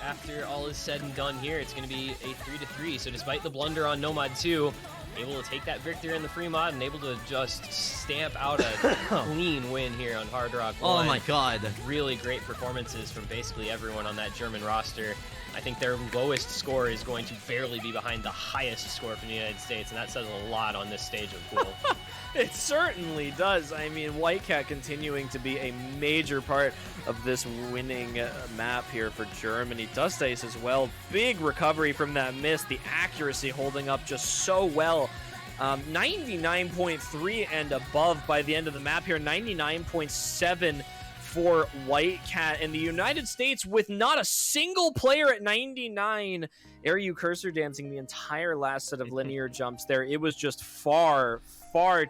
after all is said and done here, it's going to be a 3-3. So despite the blunder on Nomad 2, able to take that victory in the free mod and able to just stamp out a clean win here on Hard Rock 1. Oh my god. Really great performances from basically everyone on that German roster. I think their lowest score is going to barely be behind the highest score from the United States, and that says a lot on this stage of pool. It certainly does. I mean, Whitecat continuing to be a major part of this winning map here for Germany. Dust Ice as well. Big recovery from that miss. The accuracy holding up just so well. 99.3 and above by the end of the map here. 99.7 for Whitecat. And the United States with not a single player at 99. Aireu cursor dancing the entire last set of linear jumps there. It was just far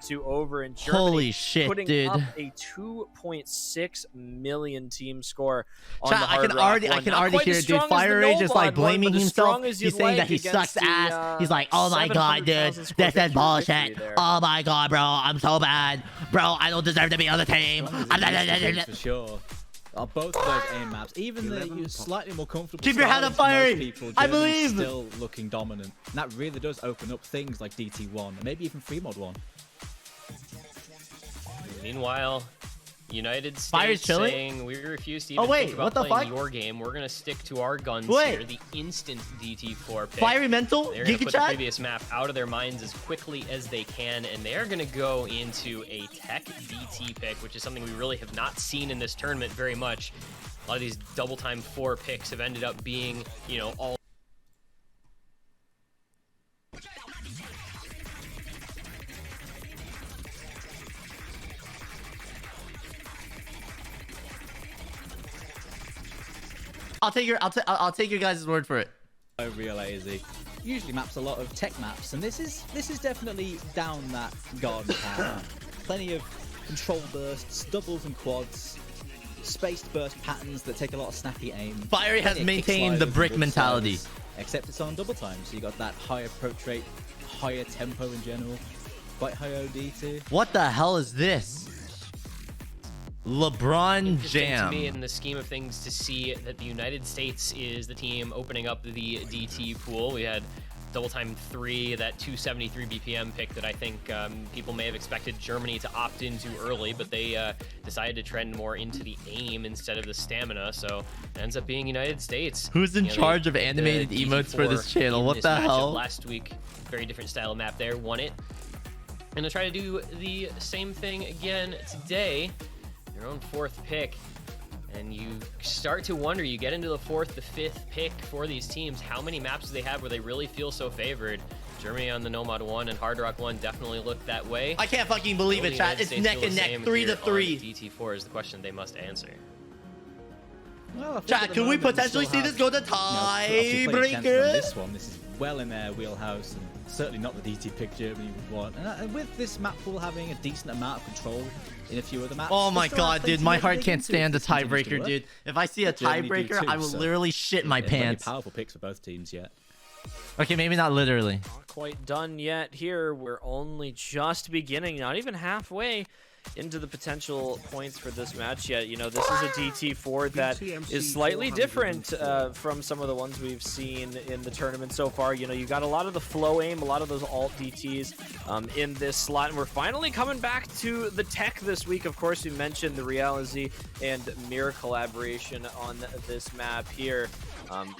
too over, in Germany Holy shit, putting dude. up a 2.6 million team score on Chat, the Hard Rock I can already hear it, dude. Fire Rage is like blaming himself. He's saying that he sucks ass. He's like, oh my god, dude, this is bullshit. Oh my god, bro, I'm so bad. Bro, I don't deserve to be on the team. For sure. Both of those aim maps, even the slightly more comfortable. Keep your head up, Fire. I believe. Still looking dominant. And that really does open up things like DT1, and maybe even free mod 1. Meanwhile, United Fire's States chilling? saying we refuse to even wait, think about what the playing fuck? your game. We're gonna stick to our guns Wait. here. The instant DT4 pick. Fiery mental? They're gonna Giga put the chat? previous map out of their minds as quickly as they can, and they are gonna go into a Tech DT pick, which is something we really have not seen in this tournament very much. A lot of these double time 4 picks have ended up being, you know, all. I'll take your guys' word for it. So real lazy. Usually maps a lot of tech maps, and this is definitely down that garden path. Plenty of control bursts, doubles and quads, spaced burst patterns that take a lot of snappy aim. Fiery has maintained the brick mentality. Except it's on double time, so you got that higher approach rate, higher tempo in general, quite high OD too. What the hell is this? LeBron Interesting Jam. to me in the scheme of things to see that the United States is the team opening up the DT pool. We had double time 3, that 273 BPM pick that I think people may have expected Germany to opt into early, but they decided to trend more into the aim instead of the stamina, so it ends up being United States. Who's in charge of animated emotes for this channel? What the hell? Last week, very different style of map there, won it. And they'll try to do the same thing again today. Your own 4th pick, and you start to wonder, you get into the 4th, the 5th pick for these teams, how many maps do they have where they really feel so favored? Germany on the Nomad 1 and Hard Rock 1 definitely look that way. I can't fucking believe it, chat. It's neck and neck, 3-3. DT4 is the question they must answer. Well, Chat, can we potentially see this go to tiebreaker? This one, this is well in their wheelhouse, and certainly not the DT pick Germany would want. And with this map pool having a decent amount of control in a few of the maps. Oh my god, dude, my heart can't stand a tiebreaker, dude. If I see a Germany do tiebreaker, too, I will so literally shit my pants. Powerful picks for both teams yet. Okay, maybe not literally. Not quite done yet here. We're only just beginning, not even halfway into the potential points for this match yet. You know, this is a DT4 that BTMC is slightly different from some of the ones we've seen in the tournament so far. You know, you got a lot of the flow aim, a lot of those alt DTs in this slot, and we're finally coming back to the tech this week. Of course, we mentioned the Reality and Mirror collaboration on this map here.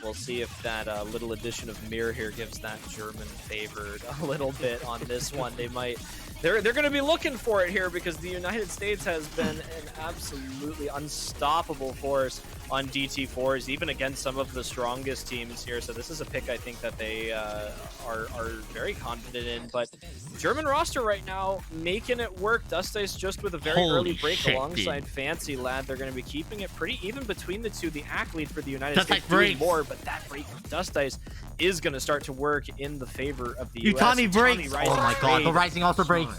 We'll see if that little addition of Mirror here gives that German favored a little bit on this one. They might. They're going to be looking for it here because the United States has been an absolutely unstoppable force on DT4s, even against some of the strongest teams here. So this is a pick I think that they are very confident in. But German roster right now making it work. Dust Ice just with a very early break alongside Fancy Lad. They're going to be keeping it pretty even between the two. The athlete for the United States doing more, but that break from Dust Ice is going to start to work in the favor of the US. Utami breaks. Oh my god, the Rising also breaks.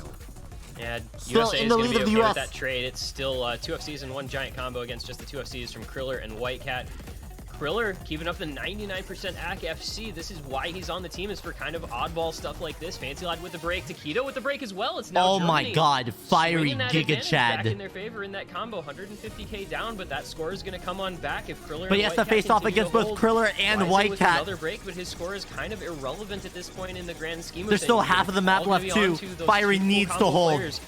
Yeah, Still USA in is the going lead to be of the okay US. with that trade. It's still 2 FCs and 1 giant combo against just the 2 FCs from Chiller and Whitecat. Kriller keeping up the 99% AC FC. This is why he's on the team, is for kind of oddball stuff like this. Fancy Lad with the break. Tekkito with the break as well. It's now Oh Germany my god, fiery Giga back in Chad. their favor in that combo. 150k down, but that score is going to come on back if Kriller But he and has to Whitecat face off continue against to both hold. Kriller and Ryzen with Whitecat. another break, but his score is kind of irrelevant at this point in the grand scheme of There's things. still half of the map All gonna left be too. onto those Fiery two cool needs to combo hold. players.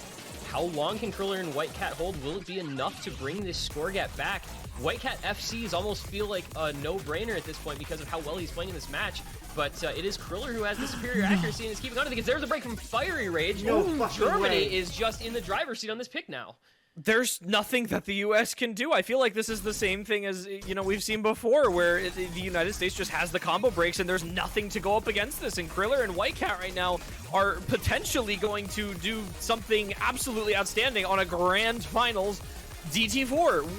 How long can Kriller and Whitecat hold? Will it be enough to bring this score gap back? Whitecat FCs almost feel like a no-brainer at this point because of how well he's playing in this match, but it is Kriller who has the superior accuracy and is keeping on to the. There's a break from Fiery Rage. Germany is just in the driver's seat on this pick now. There's nothing that the U.S. can do. I feel like this is the same thing as, you know, we've seen before, where the United States just has the combo breaks and there's nothing to go up against this. And Kriller and Whitecat right now are potentially going to do something absolutely outstanding on a grand finals DT4.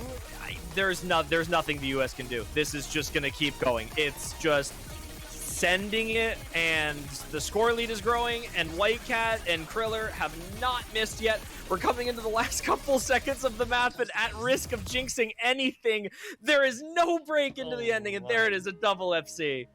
There's nothing the U.S. can do. This is just going to keep going. It's just sending it, and the score lead is growing, and Whitecat and Kriller have not missed yet. We're coming into the last couple seconds of the map, and at risk of jinxing anything, there is no break into the ending, and there it is, a double FC.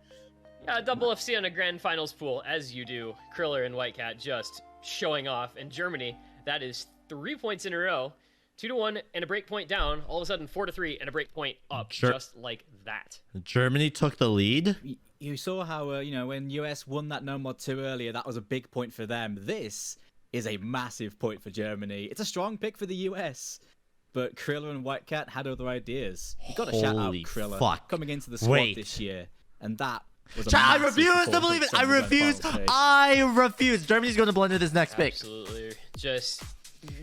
Yeah, double FC on a grand finals pool, as you do. Kriller and Whitecat just showing off, and Germany, that is 3 points in a row. 2-1 and a break point down. All of a sudden 4-3 and a break point up, just like that. Germany took the lead. You saw how, you know, when US won that No Mod 2 earlier, that was a big point for them. This is a massive point for Germany. It's a strong pick for the US, but Kriller and Whitecat had other ideas. You got to shout out Kriller coming into the squad this year, and that was a I refuse to believe it. I refuse. Germany's going to blunder this next pick. Absolutely. Just...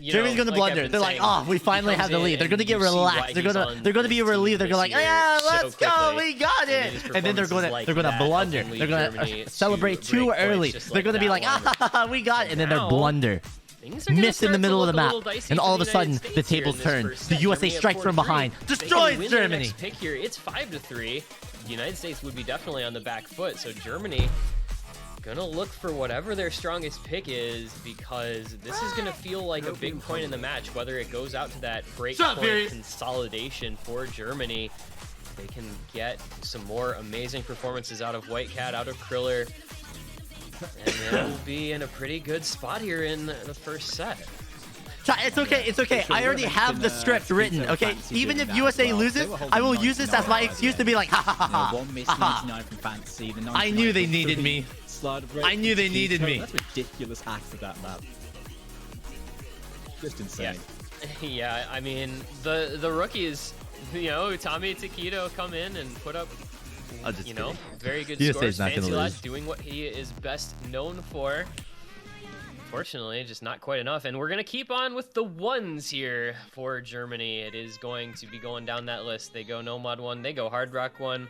Germany's gonna blunder. They're like, oh, we finally have the lead. They're gonna get relaxed. They're gonna be relieved. They're gonna like, yeah, let's go, we got it. And then they're gonna blunder. They're gonna celebrate too early. They're gonna be like, ah, we got it. And then they're blunder. Miss in the middle of the map, and all of a sudden the tables turn. The USA strikes from behind, destroys Germany. Pick here, it's 5-3. The United States would be definitely on the back foot, so Germany gonna look for whatever their strongest pick is, because this is gonna feel like a big point in the match, whether it goes out to that break point consolidation for Germany. They can get some more amazing performances out of Whitecat, out of Kriller, and they'll be in a pretty good spot here in the first set. It's okay, it's okay. I already have the script written, okay? Even if USA loses, I will use this as my excuse to be like, ha ha ha ha. I knew they needed me. I knew they needed me. That's ridiculous hacks of that map. Just insane. Yeah, I mean, the rookies, you know, Tommy, Tekkito come in and put up, you know, very good scores. Fancy Lad doing what he is best known for. Unfortunately, just not quite enough. And we're going to keep on with the ones here for Germany. It is going to be going down that list. They go No Mod 1, they go Hard Rock 1,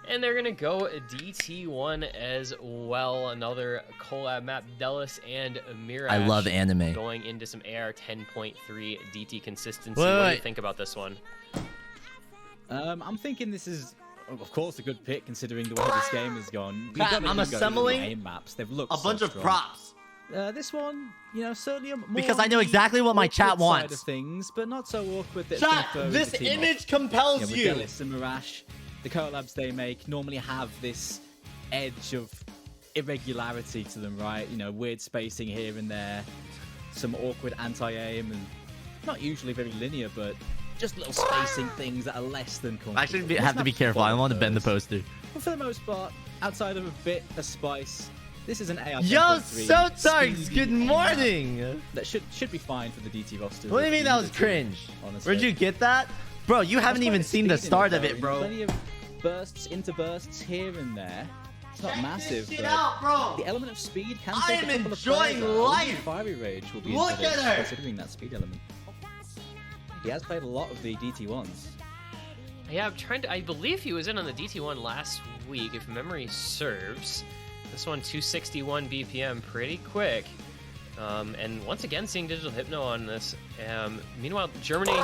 and they're going to go DT1 as well. Another collab map, Delis and Mirage. I love anime. Going into some AR 10.3 DT consistency. What do you think about this one? I'm thinking this is, of course, a good pick considering the way this game has gone. I'm assembling maps. They've looked a bunch of props. This one, you know, certainly more because I know exactly what my chat wants. Of things, but not so awkward. That chat, this image compels you. Delis and Mirage, the collabs they make normally have this edge of irregularity to them, right? You know, weird spacing here and there, some awkward anti-aim, and not usually very linear, but just little spacing things that are less than comfortable. I should have to be careful. I don't want to bend the poster. But for the most part, outside of a bit of spice, this is an AR. Yo, Sotarks, good morning. That should be fine for the DT roster. What do you mean that was cringe? Honestly. Where'd you get that? Bro, you haven't even seen the start of it, bro. Plenty of bursts into bursts here and there. It's not massive, but bro. The element of speed can I take am a couple enjoying of life. Fiery Rage will be Look at her. considering that speed element. He has played a lot of the DT1s. Yeah, I believe he was in on the DT1 last week, if memory serves. This one, 261 BPM, pretty quick. And once again, seeing Digital Hypno on this. Meanwhile, Germany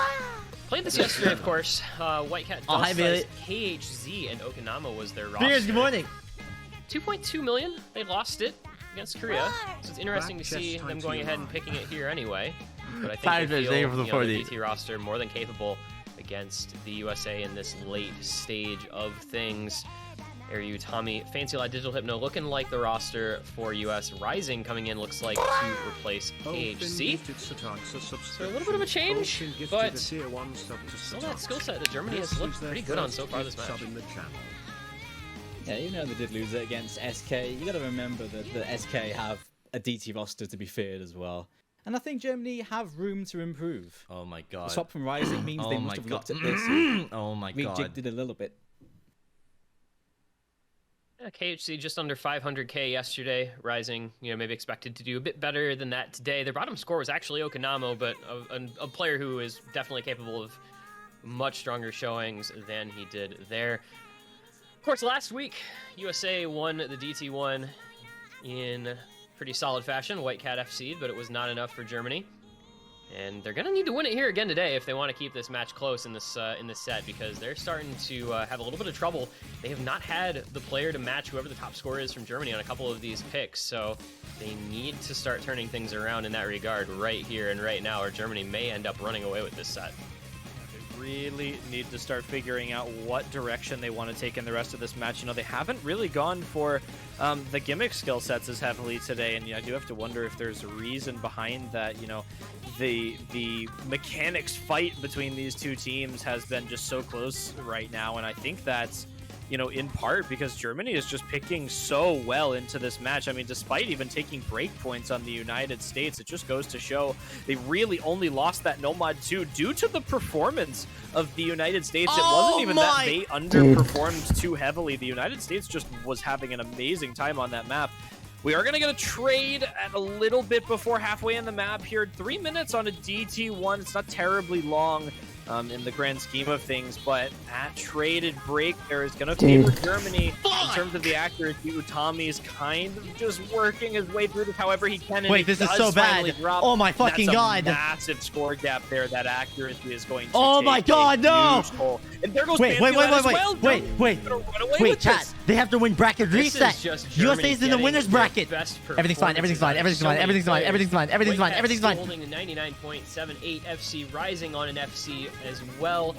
played this yesterday, of course. Whitecat, KHZ, and Okinamo was their roster. Good morning. 2.2 million. They lost it against Korea. So it's interesting to see them going ahead and picking it here anyway. But I think they feel, the DT roster more than capable of against the USA in this late stage of things. Aireu, Tommy, Fancy Lad, Digital Hypno looking like the roster for US. Rising coming in looks like to replace KHC. So a little bit of a change, but still that skill set that Germany has looked pretty good on so far this match. Yeah, even though they did lose it against SK, you got to remember that the SK have a DT roster to be feared as well. And I think Germany have room to improve. Oh my god. The swap from Rising means they must have looked at this. Oh my god. Rejigged it a little bit. Yeah, KHC just under 500k yesterday. Rising, maybe expected to do a bit better than that today. Their bottom score was actually Okinamo, but a player who is definitely capable of much stronger showings than he did there. Of course, last week, USA won the DT1 in pretty solid fashion. Whitecat FC'd, but it was not enough for Germany. And they're going to need to win it here again today if they want to keep this match close in this set, because they're starting to have a little bit of trouble. They have not had the player to match whoever the top scorer is from Germany on a couple of these picks, so they need to start turning things around in that regard right here and right now, or Germany may end up running away with this set. Really need to start figuring out what direction they want to take in the rest of this match. They haven't really gone for the gimmick skill sets as heavily today, and I do have to wonder if there's a reason behind that. The mechanics fight between these two teams has been just so close right now, and I think that's in part because Germany is just picking so well into this match. I mean, despite even taking break points on the United States, it just goes to show they really only lost that Nomad 2 due to the performance of the United States. It wasn't even that they underperformed too heavily. The United States just was having an amazing time on that map. We are going to get a trade at a little bit before halfway in the map here. 3 minutes on a DT1. It's not terribly long in the grand scheme of things, but that traded break there is going to favor Germany in terms of the accuracy. Utami is kind of just working his way through this however he can. Wait, this is so bad. Oh my fucking god. Massive score gap there. That accuracy is going to oh my god, no. And there goes wait, chat. They have to win bracket reset. USA's in the winner's bracket. Everything's fine. Everything's fine. Everything's fine. Everything's fine. Everything's fine. Everything's fine. Everything's fine. Holding a 99.78 FC, Rising on an FC as well.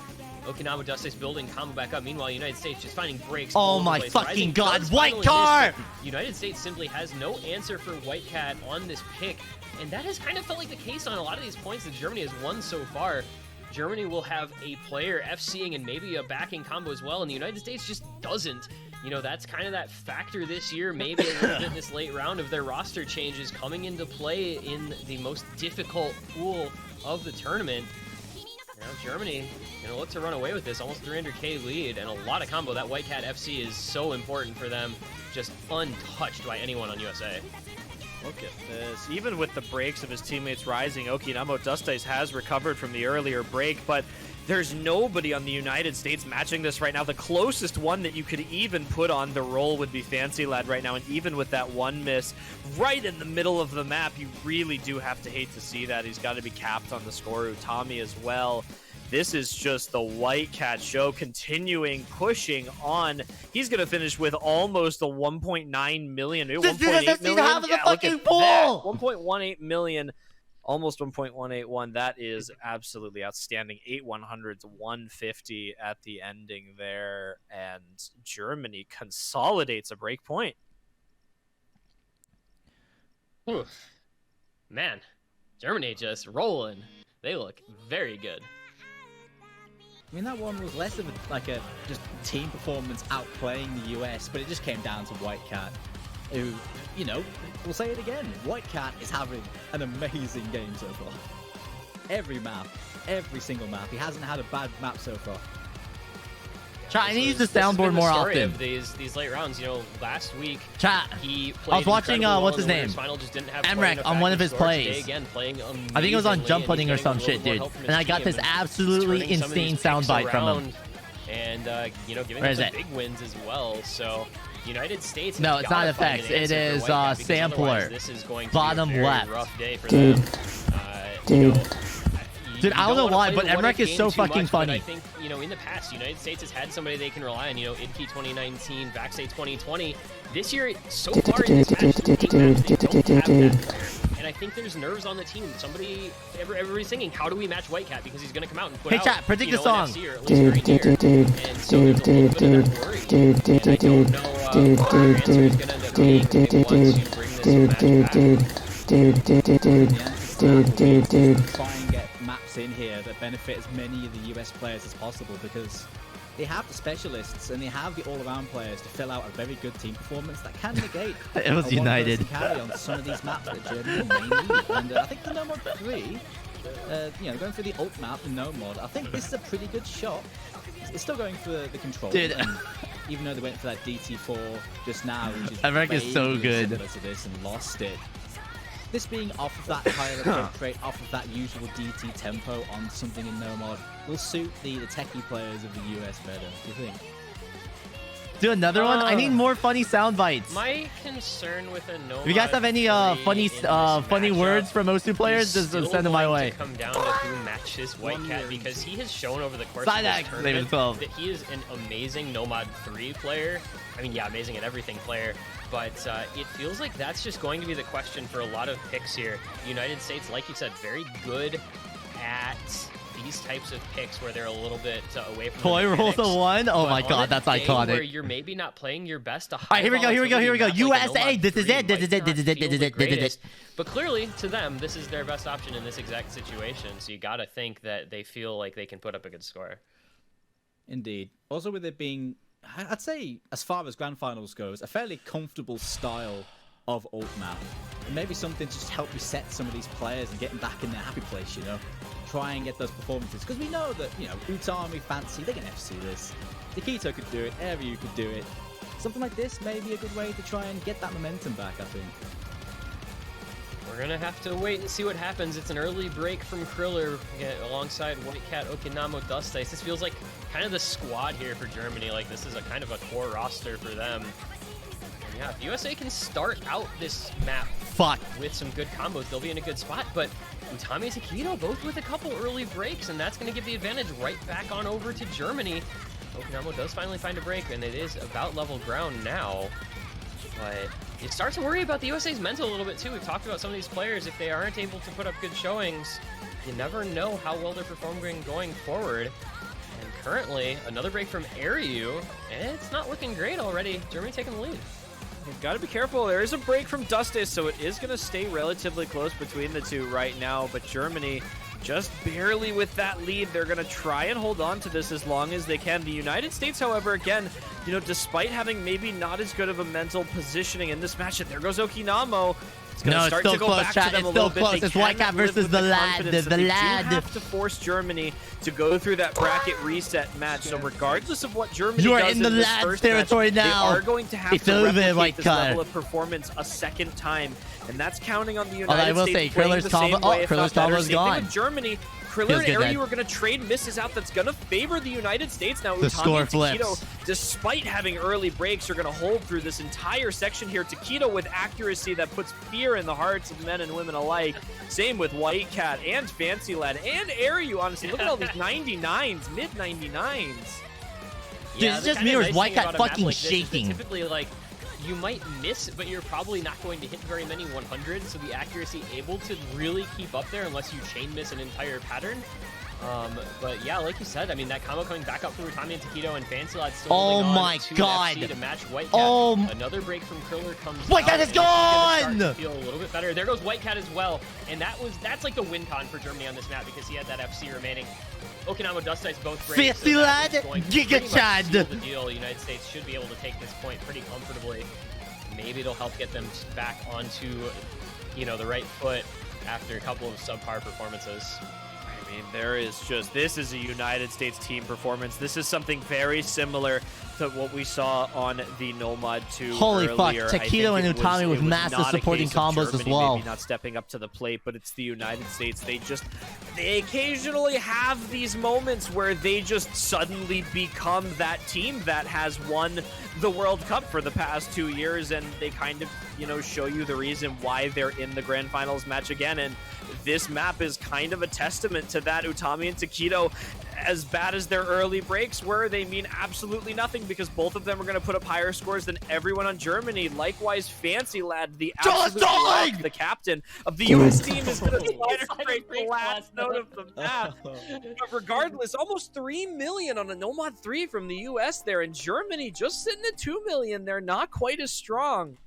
Okinamo Dustace building combo back up. Meanwhile, United States just finding breaks. Oh my fucking god, White Car! United States simply has no answer for Whitecat on this pick, and that has kind of felt like the case on a lot of these points that Germany has won so far. Germany will have a player FCing and maybe a backing combo as well, and the United States just doesn't. That's kind of that factor this year, maybe a little bit in this late round of their roster changes coming into play in the most difficult pool of the tournament. Now Germany gonna look to run away with this, almost 300k lead and a lot of combo. That Whitecat FC is so important for them, just untouched by anyone on USA. Look at this. Even with the breaks of his teammates Rising, Okinamo Dustace has recovered from the earlier break, but there's nobody on the United States matching this right now. The closest one that you could even put on the roll would be Fancy Lad right now, and even with that one miss right in the middle of the map, you really do have to hate to see that. He's got to be capped on the score. Utami as well. This is just the Whitecat show continuing, pushing on. He's going to finish with almost a 1.9 million. 1.8 million. Half of the fucking pool. 1.18 million. Almost 1.181. That is absolutely outstanding. 8/100s, 150 at the ending there. And Germany consolidates a break point. Ooh. Man, Germany just rolling. They look very good. I mean, that one was less of a just team performance outplaying the US, but it just came down to Whitecat, who, we'll say it again, Whitecat is having an amazing game so far. Every map, every single map. He hasn't had a bad map so far. Chat, I need to use the soundboard more often. Of these late rounds, last week, chat, he I was watching what's his name, Emrek on one of his plays. Again, I think it was on jump putting or some shit, dude. And I got this absolutely insane soundbite from him. And giving him some big wins as well. So United States. No, it's not effects. It is sampler. This is going to bottom be a very left. rough day for dude. them. Dude, I don't know why, but Emrek is so fucking funny. I think, in the past, the United States has had somebody they can rely on. IDK 2019, Vaxay 2020. This year, so far in this match, they don't have that. And I think there's nerves on the team. Everybody's thinking, how do we match Whitecat? Because he's going to come out and put Hey, out, chat, predict the song. Try and get maps in here that benefit as many of the US players as possible, because they have the specialists and they have the all-around players to fill out a very good team performance that can negate It was a United. one-person carry on some of these maps that Germany may need. And I think the No Mod 3, going through the ult map, the No Mod, I think this is a pretty good shot. It's still going for the control. Dude. And even though they went for that DT4 just now, which is America is so vaguely good. similar to this and lost it. This being off of that higher pick rate, off of that usual DT tempo on something in No Mod, will suit the techie players of the US better, do you think? Do another one? I need more funny sound bites. My concern with a No Mod If you guys have any funny words from Osu players, just send them my way. To come down to who matches Whitecat, because he has shown over the course of this tournament that he is an amazing No Mod 3 player. I mean, yeah, amazing at everything player. But it feels like that's just going to be the question for a lot of picks here. The United States, like you said, very good at these types of picks where they're a little bit away from Toy rolls a 1? Oh my god, that's iconic. Where you're maybe not playing your best. Alright, here we go. USA, this is it. But clearly, to them, this is their best option in this exact situation. So you gotta think that they feel like they can put up a good score. Indeed. Also, with it being, I'd say, as far as Grand Finals goes, a fairly comfortable style of ult map. And maybe something to just help reset some of these players and get them back in their happy place, Try and get those performances. Because we know that, Utami, Fancy, they can FC this. Tekkito could do it, Aireu could do it. Something like this may be a good way to try and get that momentum back, I think. We're going to have to wait and see what happens. It's an early break from Kriller alongside Whitecat, Okinamo, Dust Ice. This feels like kind of the squad here for Germany. Like, this is a kind of a core roster for them. And yeah, if USA can start out this map with some good combos, they'll be in a good spot. But Utami and Tekkito both with a couple early breaks, and that's going to give the advantage right back on over to Germany. Okinamo does finally find a break, and it is about level ground now. But it starts to worry about the USA's mental a little bit too. We've talked about some of these players. If they aren't able to put up good showings, you never know how well they're performing going forward. And currently, another break from Aireu, and it's not looking great already. Germany taking the lead. You've got to be careful. There is a break from Dustis, so it is going to stay relatively close between the two right now. But Germany just barely with that lead. They're going to try and hold on to this as long as they can. The United States, however, again, despite having maybe not as good of a mental positioning in this match, there goes Okinamo. It's going to start to go back to them a little bit. It's Whitecat versus the lad. The lad. Do have to force Germany to go through that bracket reset match. So regardless of what Germany you are does in the lad's territory match, now. They are going to have to replicate this level of performance a second time. And that's counting on the United States playing the same way, if not better. Same thing with Germany. Kriller and Aireu are going to trade misses out. That's going to favor the United States. Now, Utami and Tekkito, despite having early breaks, are going to hold through this entire section here. Tekkito with accuracy that puts fear in the hearts of men and women alike. Same with Whitecat and Fancy Lad and Aireu, honestly. Look at all these 99s, mid-99s. Yeah, this just mirrors Whitecat fucking shaking. Typically, you might miss, but you're probably not going to hit very many 100s, so the accuracy able to really keep up there unless you chain miss an entire pattern. But yeah, like you said, I mean, that combo coming back up from Utami and Tekkito and Fancy Lad still holding on to FC to match Whitecat. Another break from Kriller comes Whitecat is gone! To feel a little bit better. There goes Whitecat as well, and that's like the win con for Germany on this map because he had that FC remaining. Okinamo, Dust Ice both breaks. Fancy Lad, Giga Chad. The deal. The United States should be able to take this point pretty comfortably. Maybe it'll help get them back onto, the right foot after a couple of subpar performances. I mean, this is a United States team performance. This is something very similar to what we saw on the No Mod 2 Holy earlier. fuck, Tekkito and Utami with massive supporting combos as well. Maybe not stepping up to the plate, but it's the United States. They occasionally have these moments where they just suddenly become that team that has won the World Cup for the past 2 years, and they kind of, show you the reason why they're in the Grand Finals match again. And this map is kind of a testament to that. Utami and Tekkito, as bad as their early breaks were, they mean absolutely nothing because both of them are going to put up higher scores than everyone on Germany. Likewise, Fancy Lad, the absolute lock, the captain of the US team, is going to try to break the last note of the map. But regardless, almost 3 million on a Nomad 3 from the US there, and Germany just sitting at 2 million. They're not quite as strong.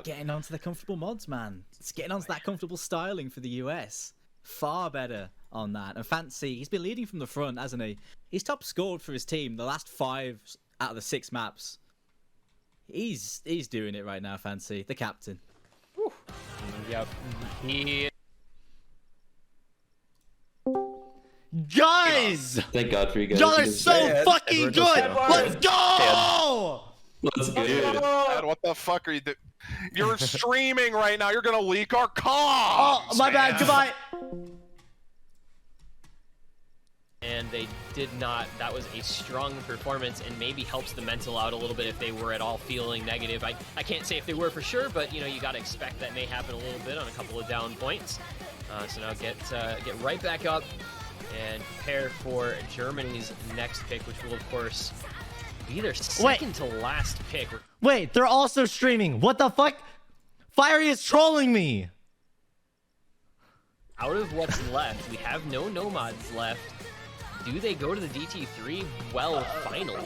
Getting onto the comfortable mods, man. It's getting onto that comfortable styling for the US. Far better on that. And Fancy, he's been leading from the front, hasn't he? He's top scored for his team the last 5 out of the 6 maps. He's doing it right now, Fancy, the captain. Whew. Yep. Guys! Thank God for you guys. Y'all are so fucking good! Let's go! Let's go. Dad, what the fuck are you doing? You're streaming right now. You're gonna leak our comms. Oh, my bad. Goodbye. And they did not. That was a strong performance and maybe helps the mental out a little bit if they were at all feeling negative. I can't say if they were for sure, but you know, you got to expect that may happen a little bit on a couple of down points. So now get right back up and prepare for Germany's next pick, which will of course be their second to last pick. Wait, they're also streaming. What the fuck? Fiery is trolling me. Out of what's left, we have no Nomads left. Do they go to the DT3? Well, finally.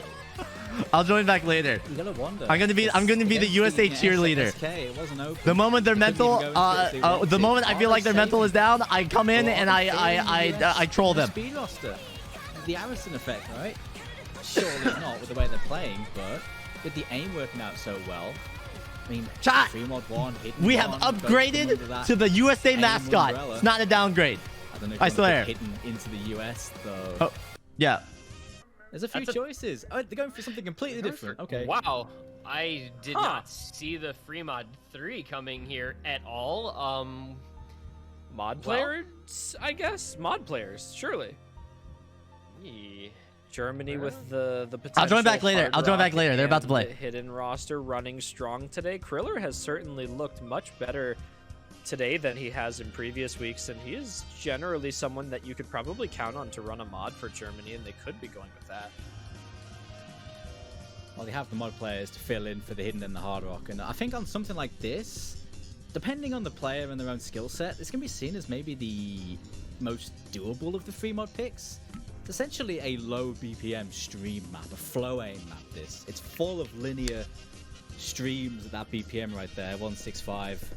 I'll join back later. You gotta wonder. I'm gonna be the USA cheerleader. It wasn't open. The moment their mental, the moment I feel like their mental is down, I come in and I troll them. Speed roster, the Aricin effect, right? Surely not with the way they're playing, but with the aim working out so well. I mean, Chat, 3-mod-1, we have upgraded to the USA mascot. Umbrella. It's not a downgrade. I don't know if I you swear. want to put hidden into the US though. Oh, yeah. There's a few choices. Oh, they're going for something completely different. Okay. Wow. I did not see the Fremod 3 coming here at all. Mod players, I guess? Mod players, surely. Yeah. Germany with the potential. I'll join back later. They're about to play. The hidden roster running strong today. Kriller has certainly looked much better today than he has in previous weeks, and he is generally someone that you could probably count on to run a mod for Germany, and they could be going with that. Well, they have the mod players to fill in for the hidden and the hard rock, and I think on something like this, depending on the player and their own skill set, this can be seen as maybe the most doable of the 3 mod picks. It's essentially a low BPM stream map, a flow aim map. It's full of linear streams at that BPM right there, 165.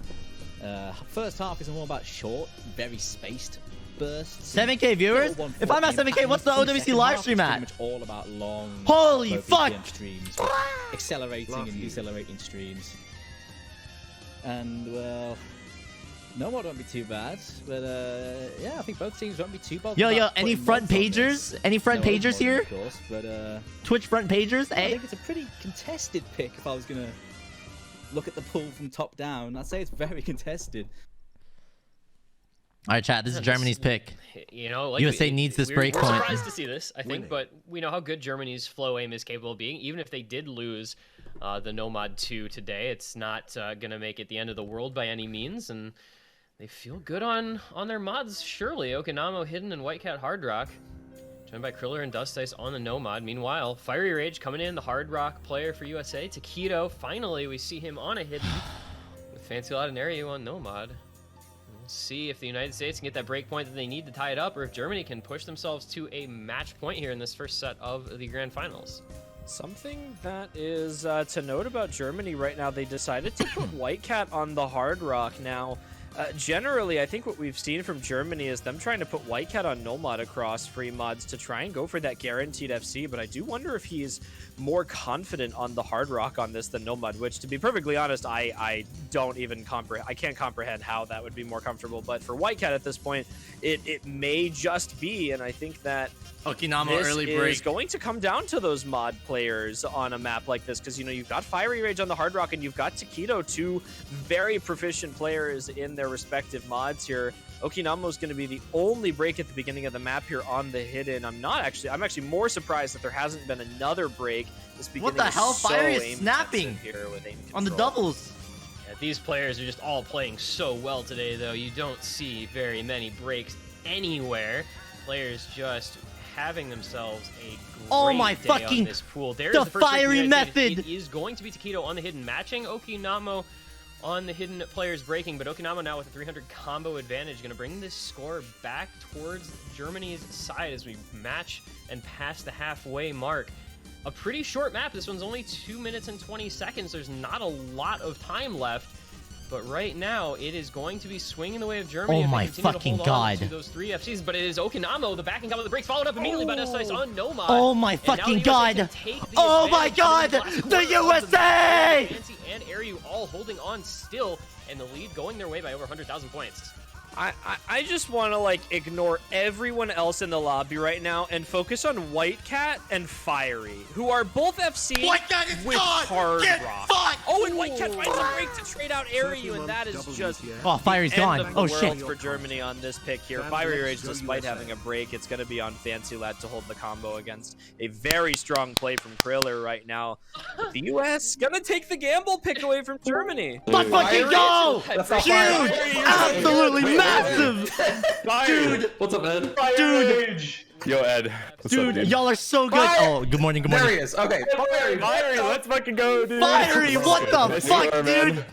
First half is more about short, very spaced bursts. 7K viewers? If I'm at 7K, what's the OWC live stream at? It's all about long, holy low fuck! BPM streams, accelerating and decelerating streams. And well, no mod won't be too bad, but yeah, I think both teams won't be too bad. Yo, any front pagers? Any front pagers here? Of course, but Twitch front pagers? I think it's a pretty contested pick if I was gonna look at the pool from top down. I'd say it's very contested. All right, chat. This is Germany's pick. You know, like USA needs this break we're point. surprised to see this, I think, but we know how good Germany's flow aim is capable of being. Even if they did lose the Nomad 2 today, it's not gonna make it the end of the world by any means, and they feel good on their mods. Surely, Okinamo, Hidden, and Whitecat Hard Rock. Joined by Kriller and Dust Ice on the Nomad. Meanwhile, Fiery Rage coming in, the Hard Rock player for USA. Tekkito, finally we see him on a Hidden with Fancy Lad and Aireu on Nomad. We'll see if the United States can get that break point that they need to tie it up, or if Germany can push themselves to a match point here in this first set of the Grand Finals. Something that is to note about Germany right now, they decided to put Whitecat on the Hard Rock now. Generally, I think what we've seen from Germany is them trying to put Whitecat on Nomad across free mods to try and go for that guaranteed FC, but I do wonder if he's more confident on the Hard Rock on this than Nomad, which, to be perfectly honest, I don't even comprehend. I can't comprehend how that would be more comfortable, but for Whitecat at this point, it may just be, and I think that Okinamo early break is going to come down to those mod players on a map like this, because, you know, you've got Fiery Rage on the Hard Rock and you've got Tekkito, two very proficient players in their respective mods here. Okinamo is going to be the only break at the beginning of the map here on the Hidden. I'm actually more surprised that there hasn't been another break. This beginning what the hell? so Fire is snapping here with aim on the control. doubles. Yeah, these players are just all playing so well today, though. You don't see very many breaks anywhere. players just having themselves a great Oh my day fucking- on this pool. There's the the first fiery break method! It is going to be Tekkito on the hidden, matching Okinamo on the hidden players breaking, but Okinamo now with a 300 combo advantage, going to bring this score back towards Germany's side as we match and pass the halfway mark. A pretty short map. This one's only 2 minutes and 20 seconds. There's not a lot of time left. But right now, it is going to be swinging the way of Germany. Oh my fucking god. To those 3 FCs, but it is Okinamo, the backing combo, the breaks followed up immediately by Sasters on Nomad. Oh my fucking god. Oh my god. The USA! And Aireu all holding on still, and the lead going their way by over 100,000 points. I just want to like ignore everyone else in the lobby right now and focus on Whitecat and Fiery, who are both FC with hard rock. Oh, and Whitecat finds a break to trade out Aireu, and that is just Oh, Fiery's the end gone. of the Oh world shit. for Germany on this pick here. Fiery Rage, despite having a break, it's going to be on Fancy Lad to hold the combo against a very strong play from Kriller right now. The US gonna take the gamble pick away from Germany. Let's fucking go! Dude, absolutely massive! Dude, What's up, Ed? dude, Yo, Ed. What's up, dude, dude? y'all are so good. Oh, good morning, good There morning. he is. Okay. Fiery, let's fucking go, dude. Fiery, what the fuck, dude?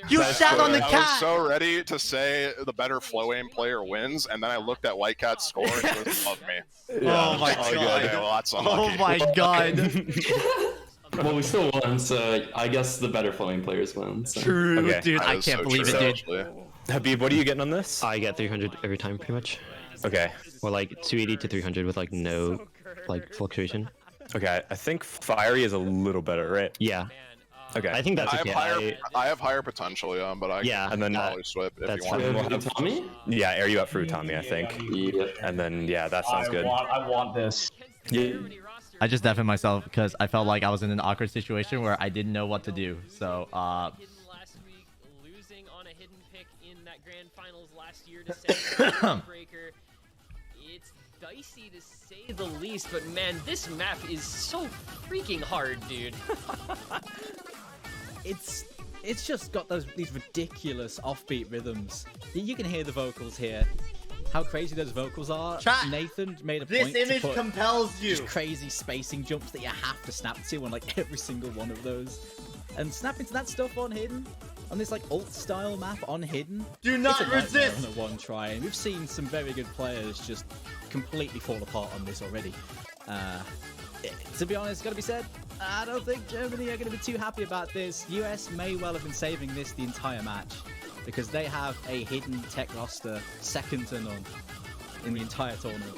You sat on the I was cat. so ready to say the better flow aim player wins, and then I looked at Whitecat's score and it was above me. Oh my Okay, god. well, that's Oh unlucky. my god. Well, we still won, so I guess the better flowing players win. So. True, Okay. dude. That I is can't so believe true, it, dude. actually. Habib, what are you getting on this? I get 300 every time, pretty much. Okay. Or like 280 to 300 with like no like fluctuation. Okay, I think Fiery is a little better, right? Yeah, Okay. I think that's I have okay. I have higher potential, yeah, but I Yeah, can and then probably swip if that's you want. fair. We'll have- Tommy? Yeah, Air you up for Utami, I think. Yep. And then, yeah, that sounds good. I want this. Yeah. I just deafened myself because I felt like I was in an awkward situation where I didn't know what to do. So, Last week, losing on a hidden pick in that grand finals last year to tiebreaker. It's dicey to say the least, but man, this map is so freaking hard, dude. It's just got these ridiculous offbeat rhythms. You can hear the vocals here. How crazy those vocals are. Chat, Nathan made a this point to image put compels you. just crazy spacing jumps that you have to snap to on like every single one of those. And snapping to that stuff on hidden, on this like alt style map on hidden. Do not it's a nightmare resist. on a one try, and we've seen some very good players just completely fall apart on this already. To be honest, gotta be said, I don't think Germany are gonna be too happy about this. US may well have been saving this the entire match because they have a hidden tech roster second to none in the entire tournament.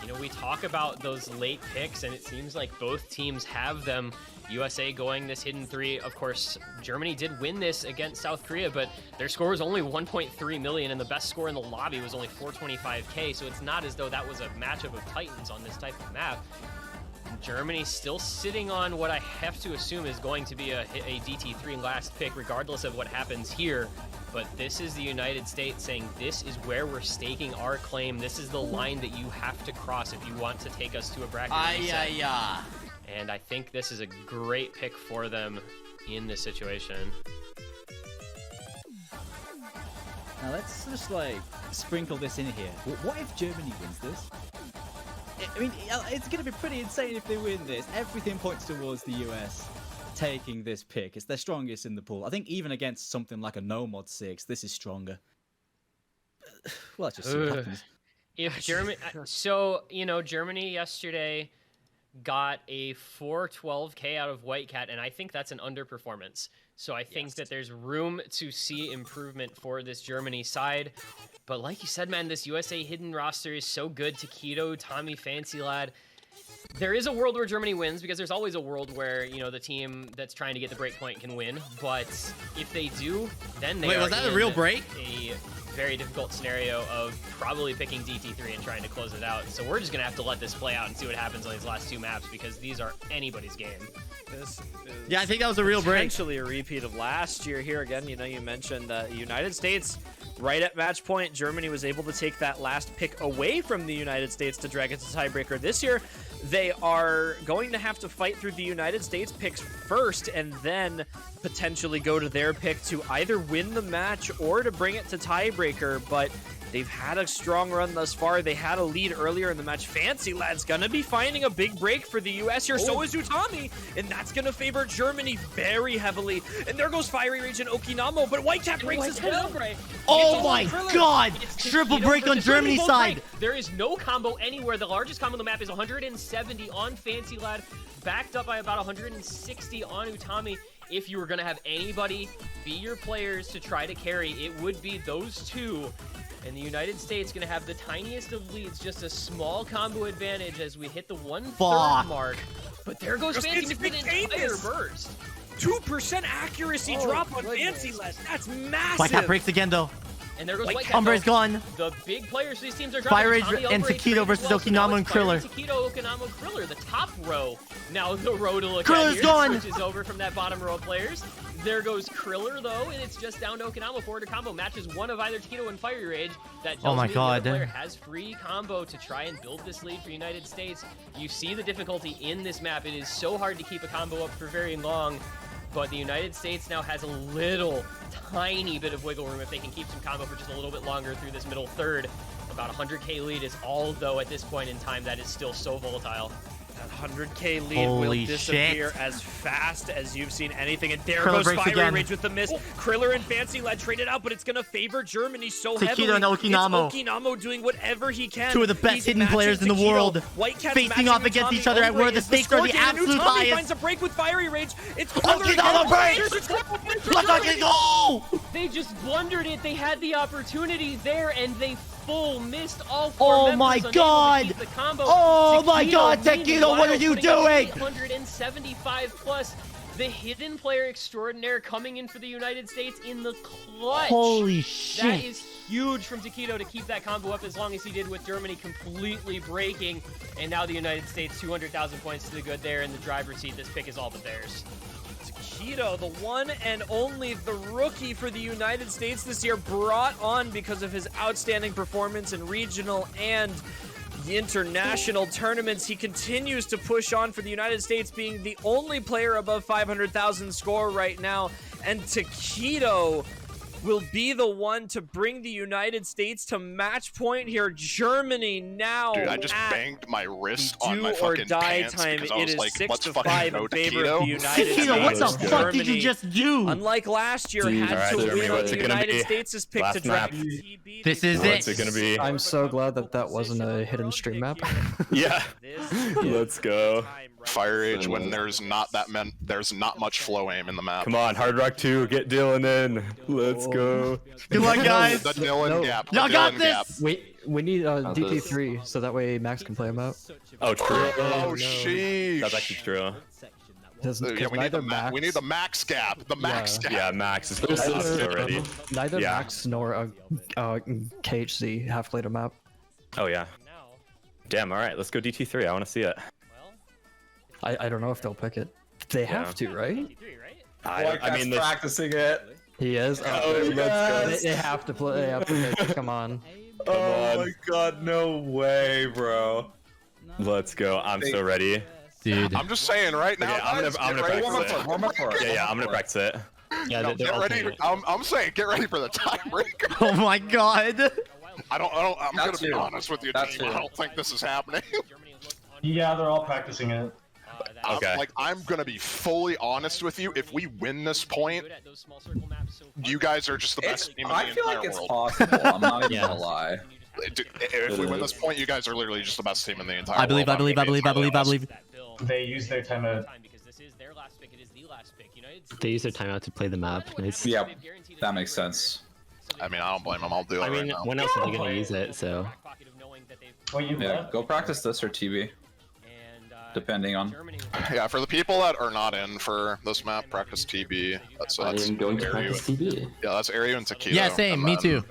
You know, we talk about those late picks, and it seems like both teams have them. USA going this hidden 3. Of course, Germany did win this against South Korea, but their score was only 1.3 million, and the best score in the lobby was only 425k, so it's not as though that was a matchup of titans on this type of map. Germany still sitting on what I have to assume is going to be a DT3 last pick, regardless of what happens here. But this is the United States saying this is where we're staking our claim. This is the line that you have to cross if you want to take us to a bracket reset. And I think this is a great pick for them in this situation. Now let's just like sprinkle this in here. What if Germany wins this? I mean, it's going to be pretty insane if they win this. Everything points towards the US taking this pick. It's their strongest in the pool. I think even against something like a No Mod 6, this is stronger. Well, let's just see what happens. If Germany, so you know, Germany yesterday got a 412k out of Whitecat, and I think that's an underperformance. So I think that there's room to see improvement for this Germany side. But like you said, man, this USA hidden roster is so good. Tekkito, Tommy, Fancy Lad. There is a world where Germany wins, because there's always a world where, you know, the team that's trying to get the break point can win. But if they do, then they Wait, are was that a in real break? A very difficult scenario of probably picking DT3 and trying to close it out. So we're just going to have to let this play out and see what happens on these last 2 maps, because these are anybody's game. This is Yeah, I think that was a real break. potentially a repeat of last year here again. You know, you mentioned the United States right at match point. Germany was able to take that last pick away from the United States to drag it to tiebreaker. This year, they are going to have to fight through the United States picks first and then potentially go to their pick to either win the match or to bring it to tiebreaker. But They've had a strong run thus far. They had a lead earlier in the match. Fancy Lad's gonna be finding a big break for the US here. So is Utami, and that's gonna favor Germany very heavily. And there goes Fiery Rage and Okinamo, but Whitecat breaks as well. Oh my god! Triple break on Germany's side. There is no combo anywhere. The largest combo on the map is 170 on Fancy Lad, backed up by about 160 on Utami. If you were gonna have anybody be your players to try to carry, it would be those two. And the United States going to have the tiniest of leads, just a small combo advantage as we hit the 1/3 mark. But there goes Fancy with an entire burst. 2% accuracy drop on Fancy Lad. That's massive. Whitecat breaks again, though. And there goes Whitecat. Umber is gone. The big players for these teams are dropping. Fire Rage and Tekkito versus Okinamo and Kriller. Tekkito, Okinamo, Kriller, the top row. Now the row to look Kriller's at here gone. switches over from that bottom row of players. There goes Kriller, though, and it's just down to Okinamo. Forward to combo matches one of either Tekkito and Fire Rage. That oh my god. The other player has free combo to try and build this lead for United States. You see the difficulty in this map. It is so hard to keep a combo up for very long. But the United States now has a little tiny bit of wiggle room if they can keep some combo for just a little bit longer through this middle third. About 100k lead is all, though, at this point in time. That is still so volatile. That 100k lead will disappear as fast as you've seen anything. And there Kriller goes breaks Fiery Rage with the miss. Kriller and Fancy Lad traded out, but it's going to favor Germany so heavily. Tekkito and Okinamo. It's Okinamo doing whatever he can. Two of the best hidden players in the world. Facing off against each other at where the stakes are the absolute highest. Finds a break with Fiery Rage. It's Okinamo breaks! Let's fucking go! They just blundered it. They had the opportunity there, and they full missed all four members. My god! The combo. Oh my god, Tekkito, what are you doing? 175 plus. The hidden player extraordinaire coming in for the United States in the clutch. Holy shit. That is huge from Tekkito to keep that combo up as long as he did, with Germany completely breaking. And now the United States 200,000 points to the good there in the driver's seat. This pick is all but theirs. Tekkito, the one and only, the rookie for the United States this year, brought on because of his outstanding performance in regional and the international tournaments. He continues to push on for the United States, being the only player above 500,000 score right now. And Tekkito will be the one to bring the United States to match point here. Germany now. Dude, I just banged my wrist on my fucking pants time. because I was It is like, 6-5 in favor of the United States. Tekkito, what the fuck did you just do? Unlike last year, had to win. The United States has picked to draft TB. This is it. What's it gonna be? I'm so glad that wasn't a hidden stream map. Yeah. Let's go. Fire Rage when there's not much flow aim in the map. Come on, Hard Rock 2, get Dylan in. Let's go. Good luck, guys. The Dylan gap. Y'all got this. We need DP3 so that way Max can play him out. Oh, true. Oh, sheesh. That's actually true. Yeah, we need the max gap. The max gap. Yeah, Max is already. Neither Max nor KHC have played a map. Oh, yeah. Damn, all right, let's go DT3. I want to see it. I don't know if they'll pick it. They have to, right? I mean, practicing it. He is. Oh, let's go. They have to play. They have to pick. Come on. Oh my god, no way, bro. Let's go. I'm so ready. Dude. I'm just saying right now. Okay, I'm gonna practice it. Warm up for it. Yeah, I'm gonna practice it. Yeah, No, get ready. I'm saying get ready for the tiebreaker. Oh my god. I'm gonna be honest with you, team. I don't think this is happening. Yeah, they're all practicing it. Okay. I'm gonna be fully honest with you. If we win this point, you guys are just the best team in the entire world. I feel like it's possible. I'm not even gonna lie. If we win this point, you guys are literally just the best team in the entire I believe. world. They use their timeout. They use their timeout to play the map. Nice. Yeah, that makes sense. I mean, I don't blame them. I'll do it right now. When else are they gonna use it? So. Yeah, go practice this or TV. Depending on. Yeah, for the people that are not in for this map, practice TB. That's going to practice TB. Yeah, that's Aireu and Tekkito. Yeah, same. Me too.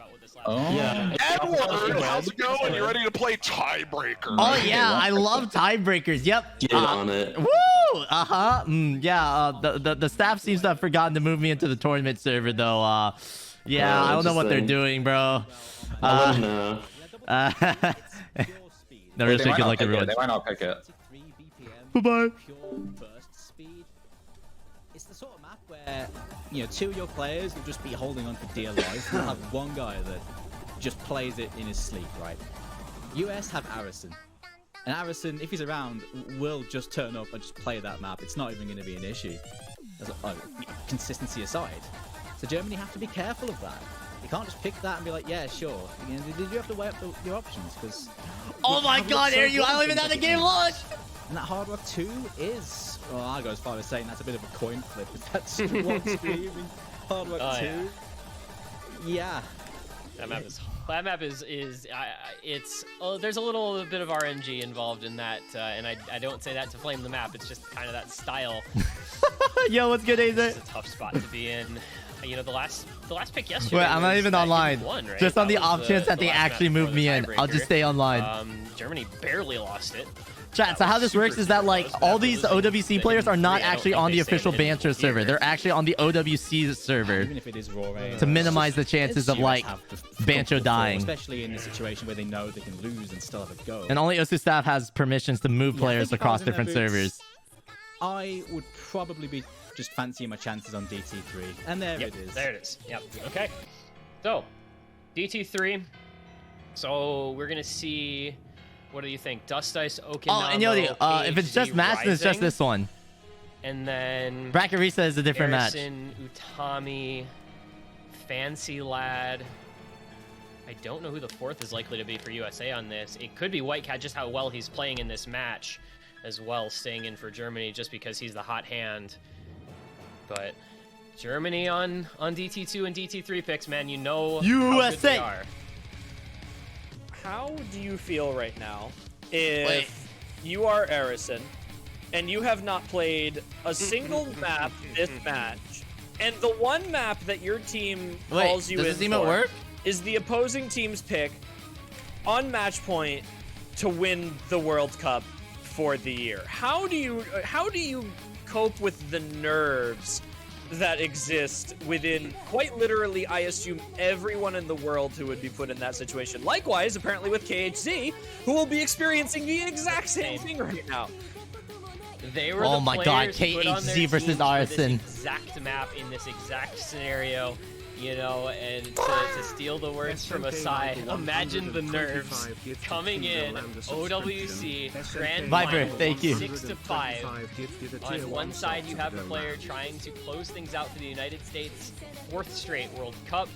Oh. Yeah. Edward, how's it going? You ready to play tiebreaker? Oh yeah, I love tiebreakers. Yep. Get on it. Woo! Yeah. The staff seems to have forgotten to move me into the tournament server though. Yeah, I don't know what they're doing, bro. No, they're just thinking like everyone. They might not pick it. Bye-bye. It's the sort of map where, two of your players will just be holding on for dear life. You'll have one guy that just plays it in his sleep, right? US have Aricin. And Aricin, if he's around, will just turn up and just play that map. It's not even going to be an issue, consistency aside. So Germany have to be careful of that. You can't just pick that and be like, yeah, sure. You know, you have to weigh up your options, because... Oh my god, Aireu, I don't even have the game launched! And that Hard Rock 2 is... Well, I go as far as saying that's a bit of a coin flip. That's one stream. Hard Rock 2. Yeah. That map is it's there's a little bit of RNG involved in that, and I don't say that to flame the map. It's just kind of that style. Yo, what's good, AZ? It's a tough spot to be in. You know, the last pick yesterday. Wait, I'm not even online. Right? Just on the off chance that they actually move me in. I'll just stay online. Germany barely lost it. Chat, so how this works is that, like, all these OWC players are not actually on the official Banter server. They're actually on the OWC server to minimize the chances of, like, Bancho dying. Especially in a situation where they know they can lose and still have a go. And only OSU staff has permissions to move players across different servers. I would probably be just fancying my chances on DT3. And there it is. There it is. Yep. Okay. So, DT3. So, we're going to see... What do you think? Dust Ice, Okinamo, Oh, and Yodi, if it's just match, then it's just this one. And then... Bracket Reset is a different Aricin, Utami, Fancy Lad. I don't know who the fourth is likely to be for USA on this. It could be Whitecat, just how well he's playing in this match as well, staying in for Germany just because he's the hot hand. But Germany on DT2 and DT3 picks, man, you know how good they are. How do you feel right now if you are Aricin and you have not played a single map this match, and the one map that your team calls you in for is the opposing team's pick on match point to win the World Cup for the year? How do you cope with the nerves that exist within, quite literally, I assume, everyone in the world who would be put in that situation? Likewise, apparently with KHZ, who will be experiencing the exact same thing right now. They were oh my god, KHZ versus Aricin. Exact map in this exact scenario, you know, and to steal the words from Asai, imagine the nerves coming in, OWC, Grand Viper, Final, thank you. 6-5. On one side, you have a player trying to close things out for the United States, 4th straight World Cup.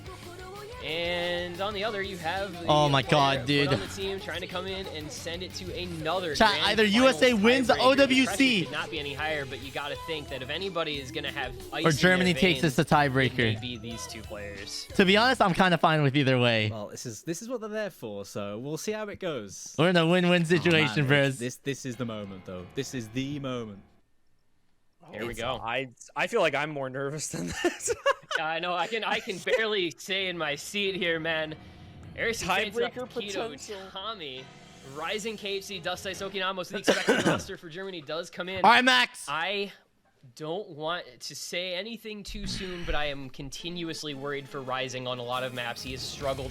And on the other, you have the oh my god, dude. on the team trying to come in and send it to another. Chat, either USA wins the OWC. Could not be any higher, but you got to think that if anybody is going to have ice or Germany takes this to tiebreaker. It may be these two players. To be honest, I'm kind of fine with either way. Well, this is what they're there for, so we'll see how it goes. We're in a win-win situation, bros. This is the moment, though. This is the moment. Here we go. I feel like I'm more nervous than this. I know. I can barely stay in my seat here, man. Aricin, tiebreaker Tekkito, potential. Tommy, Rising KHC, Dust Ice, Okinamo. So the expected roster for Germany does come in. All right, Max. I don't want to say anything too soon, but I am continuously worried for Rising on a lot of maps. He has struggled.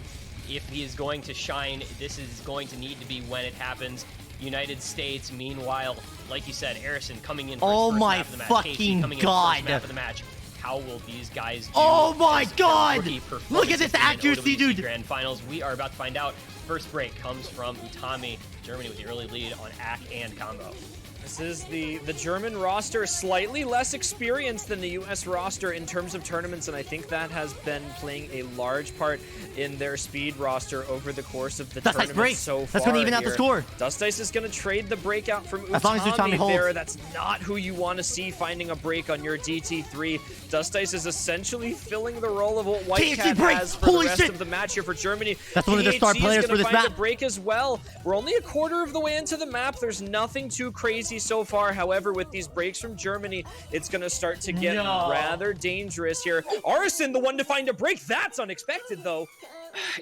If he is going to shine, this is going to need to be when it happens. United States, meanwhile, like you said, Aricin coming in for his first map of the match. Fucking coming god! In for his first map of the match. How will these guys do? Oh my god! Look at this accuracy, dude! Grand Finals. We are about to find out. First break comes from Utami. Germany with the early lead on AK and combo. This is the German roster, slightly less experienced than the US roster in terms of tournaments, and I think that has been playing a large part in their speed roster over the course of the tournament so far. That's going to even out the score. Dust Ice is going to trade the breakout from as long as Utami holds. there. That's not who you want to see finding a break on your DT3. Dust Ice is essentially filling the role of what Whitecat has for the rest of the match here for Germany. That's one of their star players for this map. A break as well. We're only a quarter of the way into the map. There's nothing too crazy so far. However, with these breaks from Germany, it's going to start to get rather dangerous here. Aricin, the one to find a break. That's unexpected, though.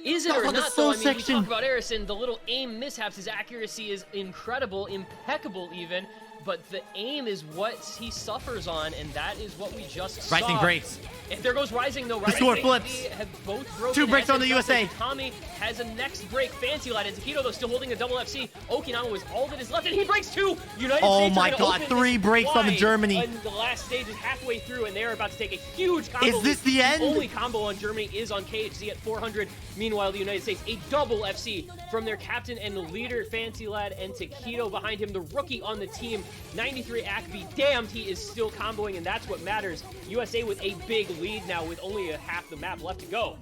Is it or not, though? I mean, we talk about Aricin, the little aim mishaps. His accuracy is incredible, impeccable even, but the aim is what he suffers on, and that is what we just saw. Rising breaks. There goes Rising though. Rising score flips. have both broken 2 breaks on the assets. USA. Tommy has a next break. Fancy Lad and Tekkito though still holding a double FC. Okinamo is all that is left, and he breaks 2. United Oh States my are gonna God, open 3 this breaks on the wide. Germany. And the last stage is halfway through, and they are about to take a huge combo. Is this the end? The only combo on Germany is on KHZ at 400. Meanwhile, the United States, a double FC from their captain and leader, Fancy Lad, and Tekkito behind him, the rookie on the team. 93 AC, be damned, he is still comboing, and that's what matters. USA with a big lead now with only half the map left to go.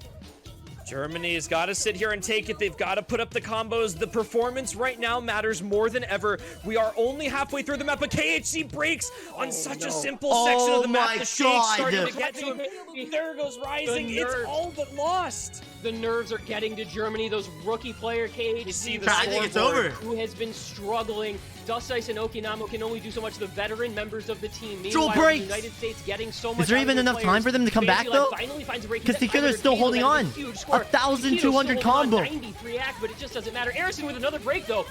Germany's got to sit here and take it. They've got to put up the combos. The performance right now matters more than ever. We are only halfway through the map, but KHC breaks on such a simple section of the map. The shake's starting to get to him. There goes Rising. It's all but lost. The nerves are getting to Germany. Those rookie player KHC, I think it's over. Who has been struggling. Dust Ice and Okinamo can only do so much. The veteran members of the team. Meanwhile, the United States getting so much. Is there even enough time for them to come back though? Because Tekkito is still holding on. 1,200 combo. 93 AC, but it just doesn't matter. Aricin with another break though.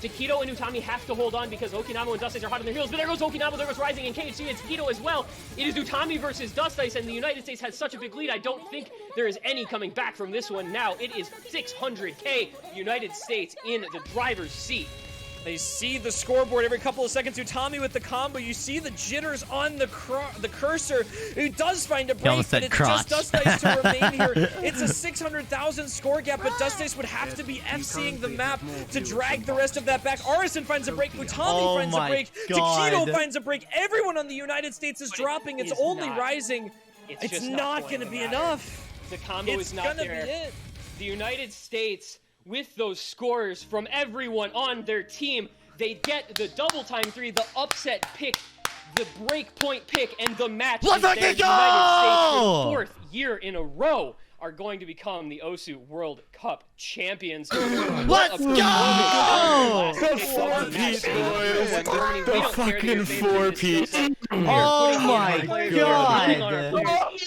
Tekkito and Utami have to hold on because Okinamo and Dust Ice are hot on their heels. But there goes Okinamo, there goes Rising, and KHC and Tekkito as well. It is Utami versus Dust Ice, and the United States has such a big lead. I don't think there is any coming back from this one now. It is 600K United States in the driver's seat. They see the scoreboard every couple of seconds. Utami with the combo. You see the jitters on the cursor. Who does find a break, but it's just Dust Ice to remain here. It's a 600,000 score gap, but Dust Ice would have to be FCing the map to drag the rest of that back. Aricin finds a break. Utami finds a break. Tekkito finds a break. Everyone on the United States is dropping. It's only Rising. It's not going to be enough. The combo is not there. It's gonna be it. The United States, with those scores from everyone on their team, they get the double time 3, the upset pick, the break point pick, and the match. Let's is there. go! The United States, for 4th year in a row, are going to become the OSU World Cup champions. Let's go! The 4-piece, boys! The fucking 4-piece! Oh my God!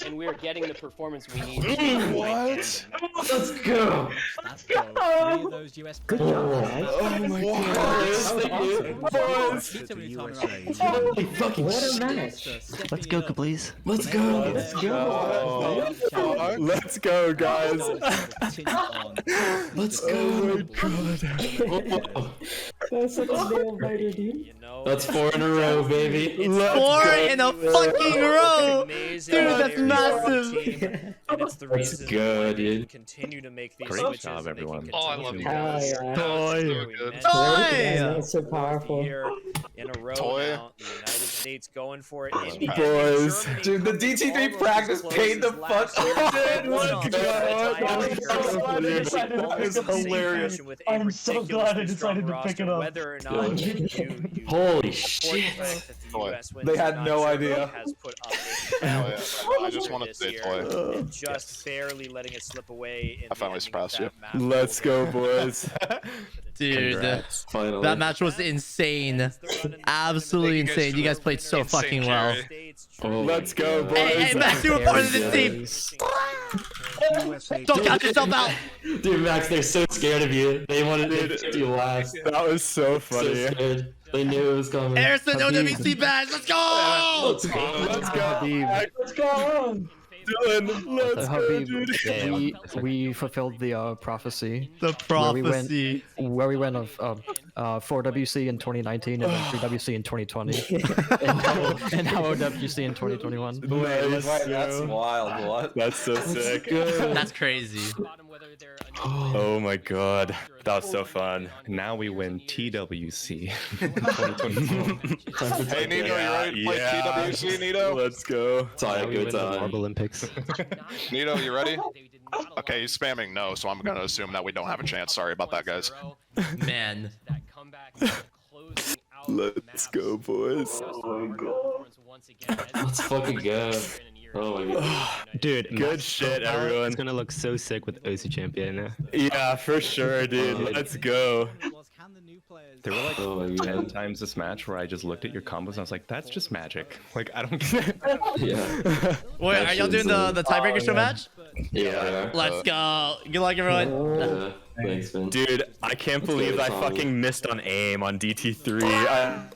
And we're getting the performance we need. What? Let's go! Let's go! 3 of those US players. Oh my God! Holy fucking shit! Let's go, please. Let's go! Let's go! Let's go, guys! Let's go! Oh my God! That's such a nail biter, dude. That's 4 in a row, baby. It's 4 in a fucking row! Dude, that's massive! And it's the reason good, they dude. continue to make these Great switches. job, everyone. Oh, I love you guys. That's so powerful. In a row Toy. now, the United States going for it. Boys. Dude, the DT3 practice paid the fuck off. It's hilarious. I'm so glad I decided to pick it up. Whether or not Holy shit. They had no idea. I just want to say Toy. Just barely letting it slip away. I finally surpassed you. Let's go, boys. Dude, Congrats. Finally. that match was insane. Absolutely insane. You guys played so fucking well. Let's go, boys. Hey, Max, you were part of this team. Don't count yourself out. Dude, Max, they're so scared of you. They wanted to do you last. That was so funny. So scared. They knew it was coming. Aricin, OWC badge. Let's go! Let's go. Let's go. What's going on? Dylan, let's go, dude. We fulfilled the prophecy. The prophecy. Where we went of 4WC in 2019 and then 3WC in 2020. and now OWC in 2021. Nice. That's wild, what? That's so sick. That's crazy. Oh my God. That was so fun. Now we win TWC 2022. Hey, Nito, you ready to play TWC, Nito? Let's go. It's all right, good time. Olympics. Nito, you ready? Okay, he's spamming no, so I'm going to assume that we don't have a chance. Sorry about that, guys. Man. Let's go, boys. Oh my God. Let's fucking go. Oh my God. Dude, good shit, everyone. It's gonna look so sick with OC champion. Yeah, for sure, dude. Let's go. There were like Oh my 10 God. times this match where I just looked at your combos and I was like, that's just magic. Like, I don't get it. Yeah. Wait, are y'all doing the tiebreaker show match? Yeah. Let's go. Good luck, everyone. Thanks, man. Dude, I can't believe I fucking missed on aim on DT3.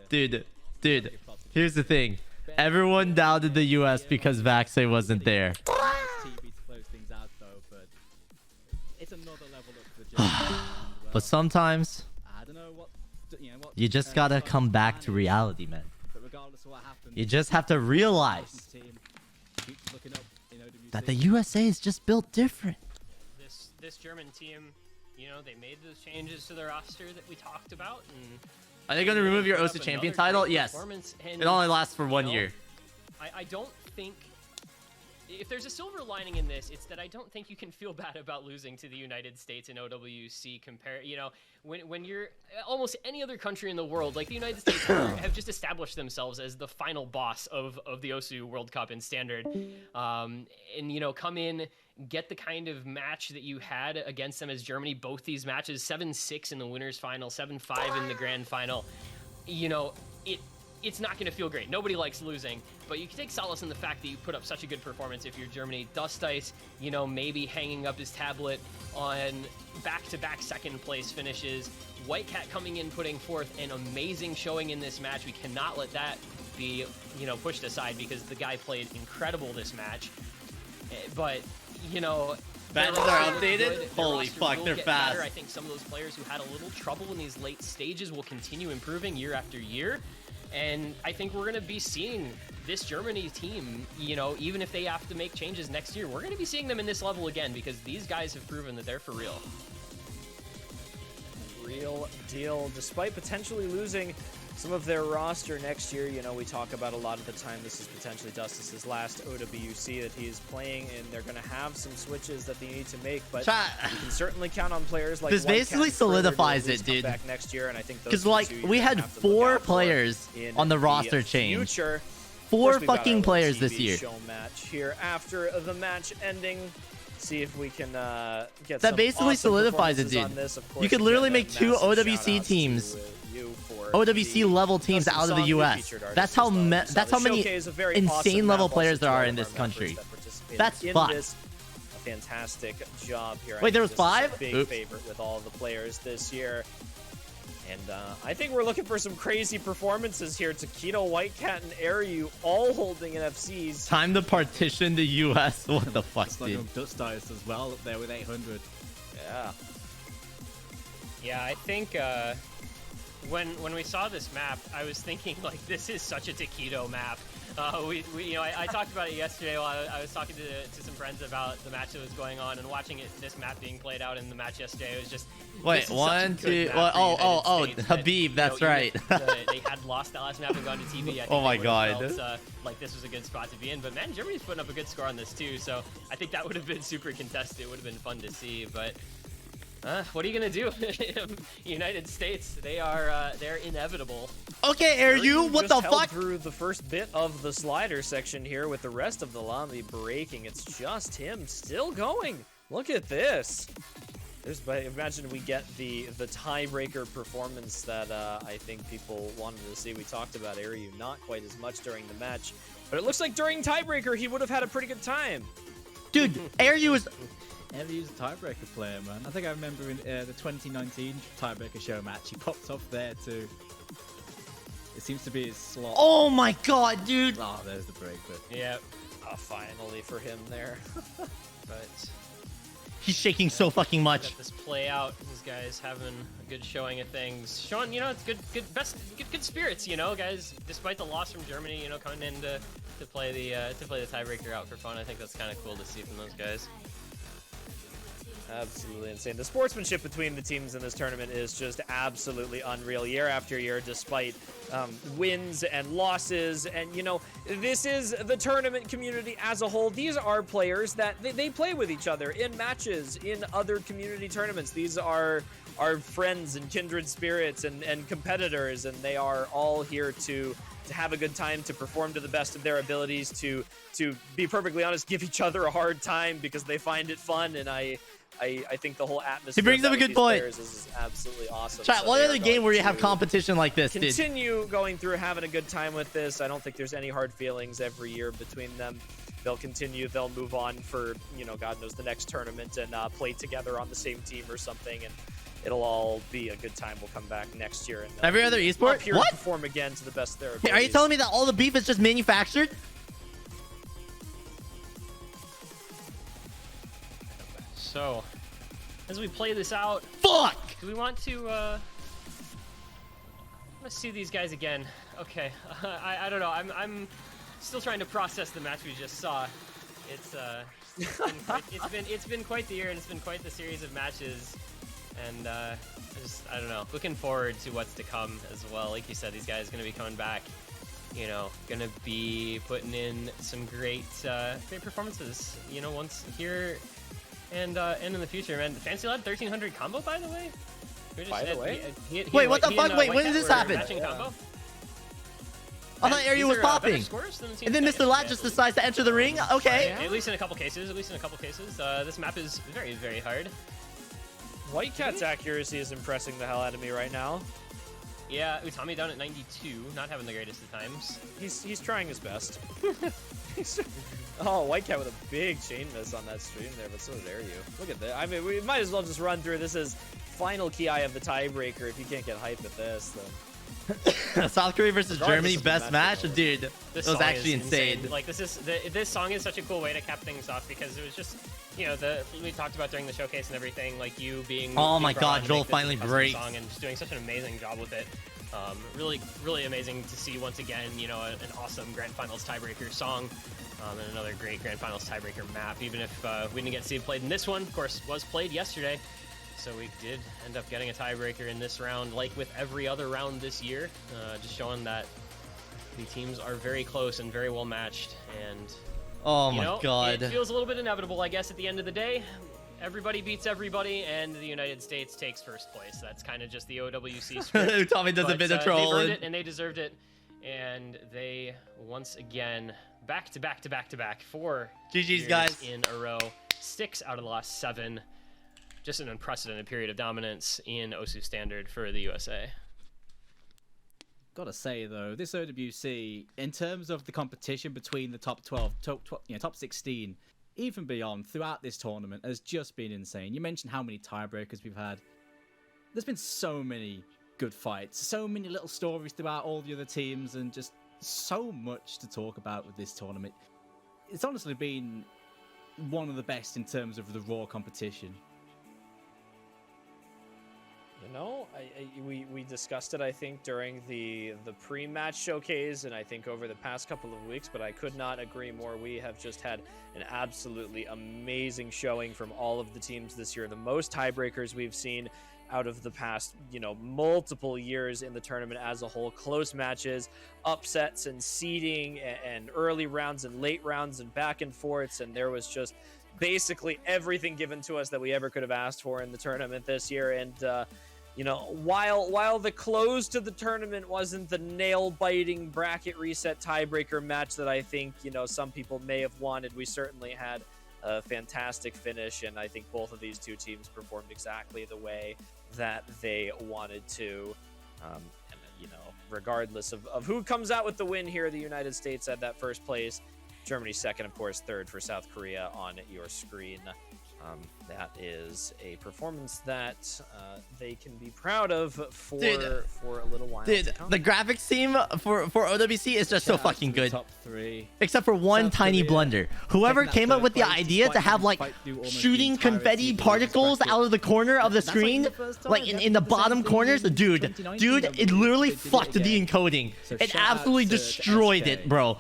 Dude, Dude, here's the thing. Everyone doubted the US because Vaxay wasn't there. But sometimes you just gotta come back to reality, man. You just have to realize that the USA is just built different. This German team, you know, they made those changes to their roster that we talked about. And are they going to remove your OSA champion title? Yes. It only lasts for 1 year. I don't think... If there's a silver lining in this, it's that I don't think you can feel bad about losing to the United States in OWC. You know, when you're almost any other country in the world, like the United States have just established themselves as the final boss of the OSU World Cup in Standard. And, you know, come in, get the kind of match that you had against them as Germany. Both these matches, 7-6 in the winners final, 7-5 in the grand final. You know, it's not going to feel great. Nobody likes losing, but you can take solace in the fact that you put up such a good performance if you're Germany. Dust Ice, you know, maybe hanging up his tablet on back-to-back second place finishes. Whitecat coming in, putting forth an amazing showing in this match. We cannot let that be, you know, pushed aside because the guy played incredible this match. But, you know... Badges are updated? Holy fuck, they're fast. Better. I think some of those players who had a little trouble in these late stages will continue improving year after year. And I think we're going to be seeing this Germany team, you know, even if they have to make changes next year, we're going to be seeing them in this level again because these guys have proven that they're for real. Real deal. Despite potentially losing some of their roster next year, you know, we talk about a lot of the time this is potentially Dustus's last OWC that he is playing, and they're going to have some switches that they need to make, but you can certainly count on players like this basically solidifies it, dude. Back next year, and I think because like we had 4 players on the roster change. Future. 4 fucking players this year. Show match here after the match ending. See if we can get that some basically awesome solidifies it, dude. You could literally make 2 OWC teams, OWC level teams out of the US. That's how many insane level players there are in this country. That's fun. A fantastic job here. Wait, there was 5? Big favorite with all the players this year. And I think we're looking for some crazy performances here. Tekkito, Whitecat, and Aireu all holding NFCs. Time to partition the US. What the fuck, dude? Like Dust Ice as well up there with 800. Yeah. Yeah, I think when we saw this map, I was thinking like this is such a Tekkito map. You know, I talked about it yesterday while I was talking to some friends about the match that was going on and watching this map being played out in the match yesterday. It was just wait, 1, 2. Oh, Habib, that's right. They had lost that last map and gone to TV. I think oh my god! Felt, like this was a good spot to be in, but man, Germany's putting up a good score on this too. So I think that would have been super contested. It would have been fun to see, but. What are you gonna do? United States, they're inevitable. Okay, Aireu, what the fuck? Through the first bit of the slider section here with the rest of the lobby breaking. It's just him still going. Look at this. Imagine we get the tiebreaker performance that I think people wanted to see. We talked about Aireu not quite as much during the match, but it looks like during tiebreaker he would have had a pretty good time. Dude, Aireu is. Aireu's a tiebreaker player, man. I think I remember in the 2019 tiebreaker show match, he popped off there too. It seems to be his slot. Oh my god, dude! Oh, there's the break. But yeah, finally for him there. But he's shaking so fucking much. Let this play out. These guys having a good showing of things. Sean, you know, it's good spirits, you know, guys. Despite the loss from Germany, you know, coming in to play the tiebreaker out for fun. I think that's kind of cool to see from those guys. Absolutely insane. The sportsmanship between the teams in this tournament is just absolutely unreal year after year, despite wins and losses. And, you know, this is the tournament community as a whole. These are players that they play with each other in matches, in other community tournaments. These are our friends and kindred spirits and competitors, and they are all here to have a good time, to perform to the best of their abilities, to be perfectly honest, give each other a hard time because they find it fun. And I think the whole atmosphere. He brings up a good point. Is absolutely awesome. Chat, what other game where you have competition like this, dude? Continue going through, having a good time with this. I don't think there's any hard feelings every year between them. They'll continue. They'll move on for, you know, God knows the next tournament and play together on the same team or something. And it'll all be a good time. We'll come back next year and every other esport. What? Perform again to the best of their Hey, are you telling me that all the beef is just manufactured? So, as we play this out, fuck. Do we want to? Let's see these guys again. Okay, I don't know. I'm still trying to process the match we just saw. It's been quite the year, and it's been quite the series of matches, and I don't know. Looking forward to what's to come as well. Like you said, these guys are gonna be coming back. You know, gonna be putting in some great performances. You know, once here and in the future, man. Fancy Lad 1300 combo, by the way. By the way, wait, what the fuck? Wait, when did this happen? I thought Aireu was popping. And then Mr. Lad just decides to enter the ring? Okay. At least in a couple cases. This map is very, very hard. Whitecat's accuracy is impressing the hell out of me right now. Yeah, Utami down at 92, not having the greatest of times. He's trying his best. Oh, Whitecat with a big chain miss on that stream there, but so did Aireu. Look at that. I mean, we might as well just run through. This is final key eye of the tiebreaker. If you can't get hyped at this, then... South Korea versus Germany, best match? Dude, it was actually insane. Like, this song is such a cool way to cap things off, because it was just, you know, we talked about during the showcase and everything, like you being... Oh my god, Joel finally breaks. Song and just doing such an amazing job with it. Really, really amazing to see once again, you know, an awesome Grand Finals tiebreaker song. And another great Grand Finals tiebreaker map, even if we didn't get to see it played in this one. Of course, was played yesterday. So we did end up getting a tiebreaker in this round, like with every other round this year, just showing that the teams are very close and very well matched. And oh my god, it feels a little bit inevitable, I guess, at the end of the day. Everybody beats everybody, and the United States takes first place. That's kind of just the OWC script. Tommy does a bit of troll. They earned it, and they deserved it. And they, once again, back to back to back to back, 4 GG's guys in a row, 6 out of the last 7. Just an unprecedented period of dominance in OSU Standard for the USA. Gotta say though, this OWC, in terms of the competition between the top 12, top 16, even beyond throughout this tournament, has just been insane. You mentioned how many tiebreakers we've had. There's been so many good fights, so many little stories throughout all the other teams, and just so much to talk about with this tournament. It's honestly been one of the best in terms of the raw competition. You know, we discussed it, I think, during the pre-match showcase, and I think over the past couple of weeks, but I could not agree more. We have just had an absolutely amazing showing from all of the teams this year. The most tiebreakers we've seen out of the past, you know, multiple years in the tournament as a whole. Close matches, upsets, and seeding, and early rounds and late rounds and back and forths, and there was just basically everything given to us that we ever could have asked for in the tournament this year. And you know, while the close to the tournament wasn't the nail-biting bracket reset tiebreaker match that I think, you know, some people may have wanted, we certainly had a fantastic finish, and I think both of these two teams performed exactly the way that they wanted to. And, you know, regardless of who comes out with the win here, the United States had that first place, Germany second, of course, third for South Korea on your screen. That is a performance that they can be proud of for a little while. Dude, the graphics team for OWC is just so fucking good. Top 3. Except for one tiny blunder. Whoever came up with the idea to have like shooting confetti particles out of the corner of the screen, like in the bottom corners, dude, it literally fucked the encoding. It absolutely destroyed it, bro.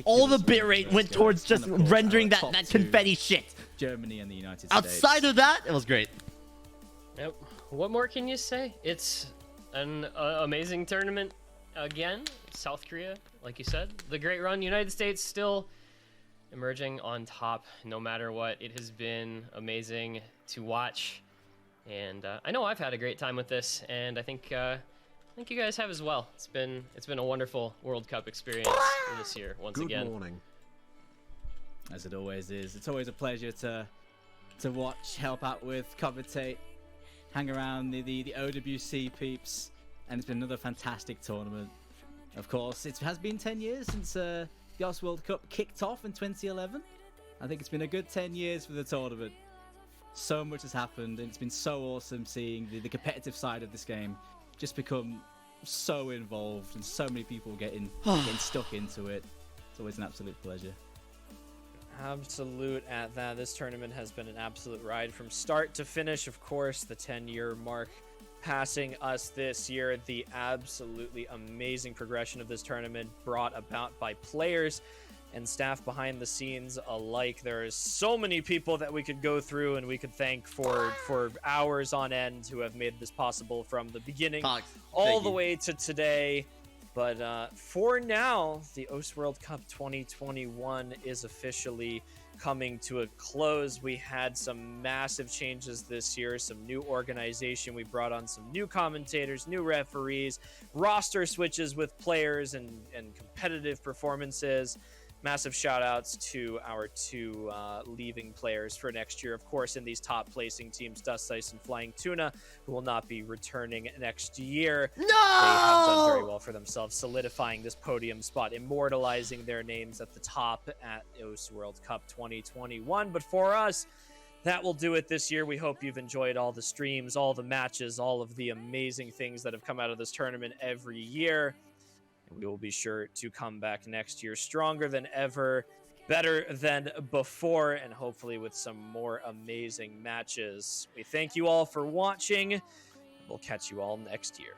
All the bitrate went towards just rendering that confetti shit. Germany and the United States. Outside of that, it was great. Yep. What more can you say? It's an amazing tournament again. South Korea, like you said, the great run. United States still emerging on top no matter what. It has been amazing to watch, and I know I've had a great time with this, and I think you guys have as well. It's been a wonderful World Cup experience this year once again. Good morning. As it always is. It's always a pleasure to watch, help out with, commentate, hang around the OWC peeps, and it's been another fantastic tournament. Of course, it has been 10 years since the OS World Cup kicked off in 2011. I think it's been a good 10 years for the tournament. so much has happened, and it's been so awesome seeing the competitive side of this game just become so involved, and so many people getting stuck into it. It's always an absolute pleasure. Absolute at that. This tournament has been an absolute ride from start to finish. Of course, the 10-year mark passing us this year. The absolutely amazing progression of this tournament brought about by players and staff behind the scenes alike. There is so many people that we could go through and we could thank for hours on end who have made this possible from the beginning all the way to today. But for now, the OS World Cup 2021 is officially coming to a close. We had some massive changes this year, some new organization. We brought on some new commentators, new referees, roster switches with players and competitive performances. Massive shout outs to our two leaving players for next year. Of course, in these top placing teams, Dust Ice and Flying Tuna, who will not be returning next year. No! They have done very well for themselves, solidifying this podium spot, immortalizing their names at the top at OS World Cup 2021. But for us, that will do it this year. We hope you've enjoyed all the streams, all the matches, all of the amazing things that have come out of this tournament every year. We will be sure to come back next year stronger than ever, better than before, and hopefully with some more amazing matches. We thank you all for watching. We'll catch you all next year.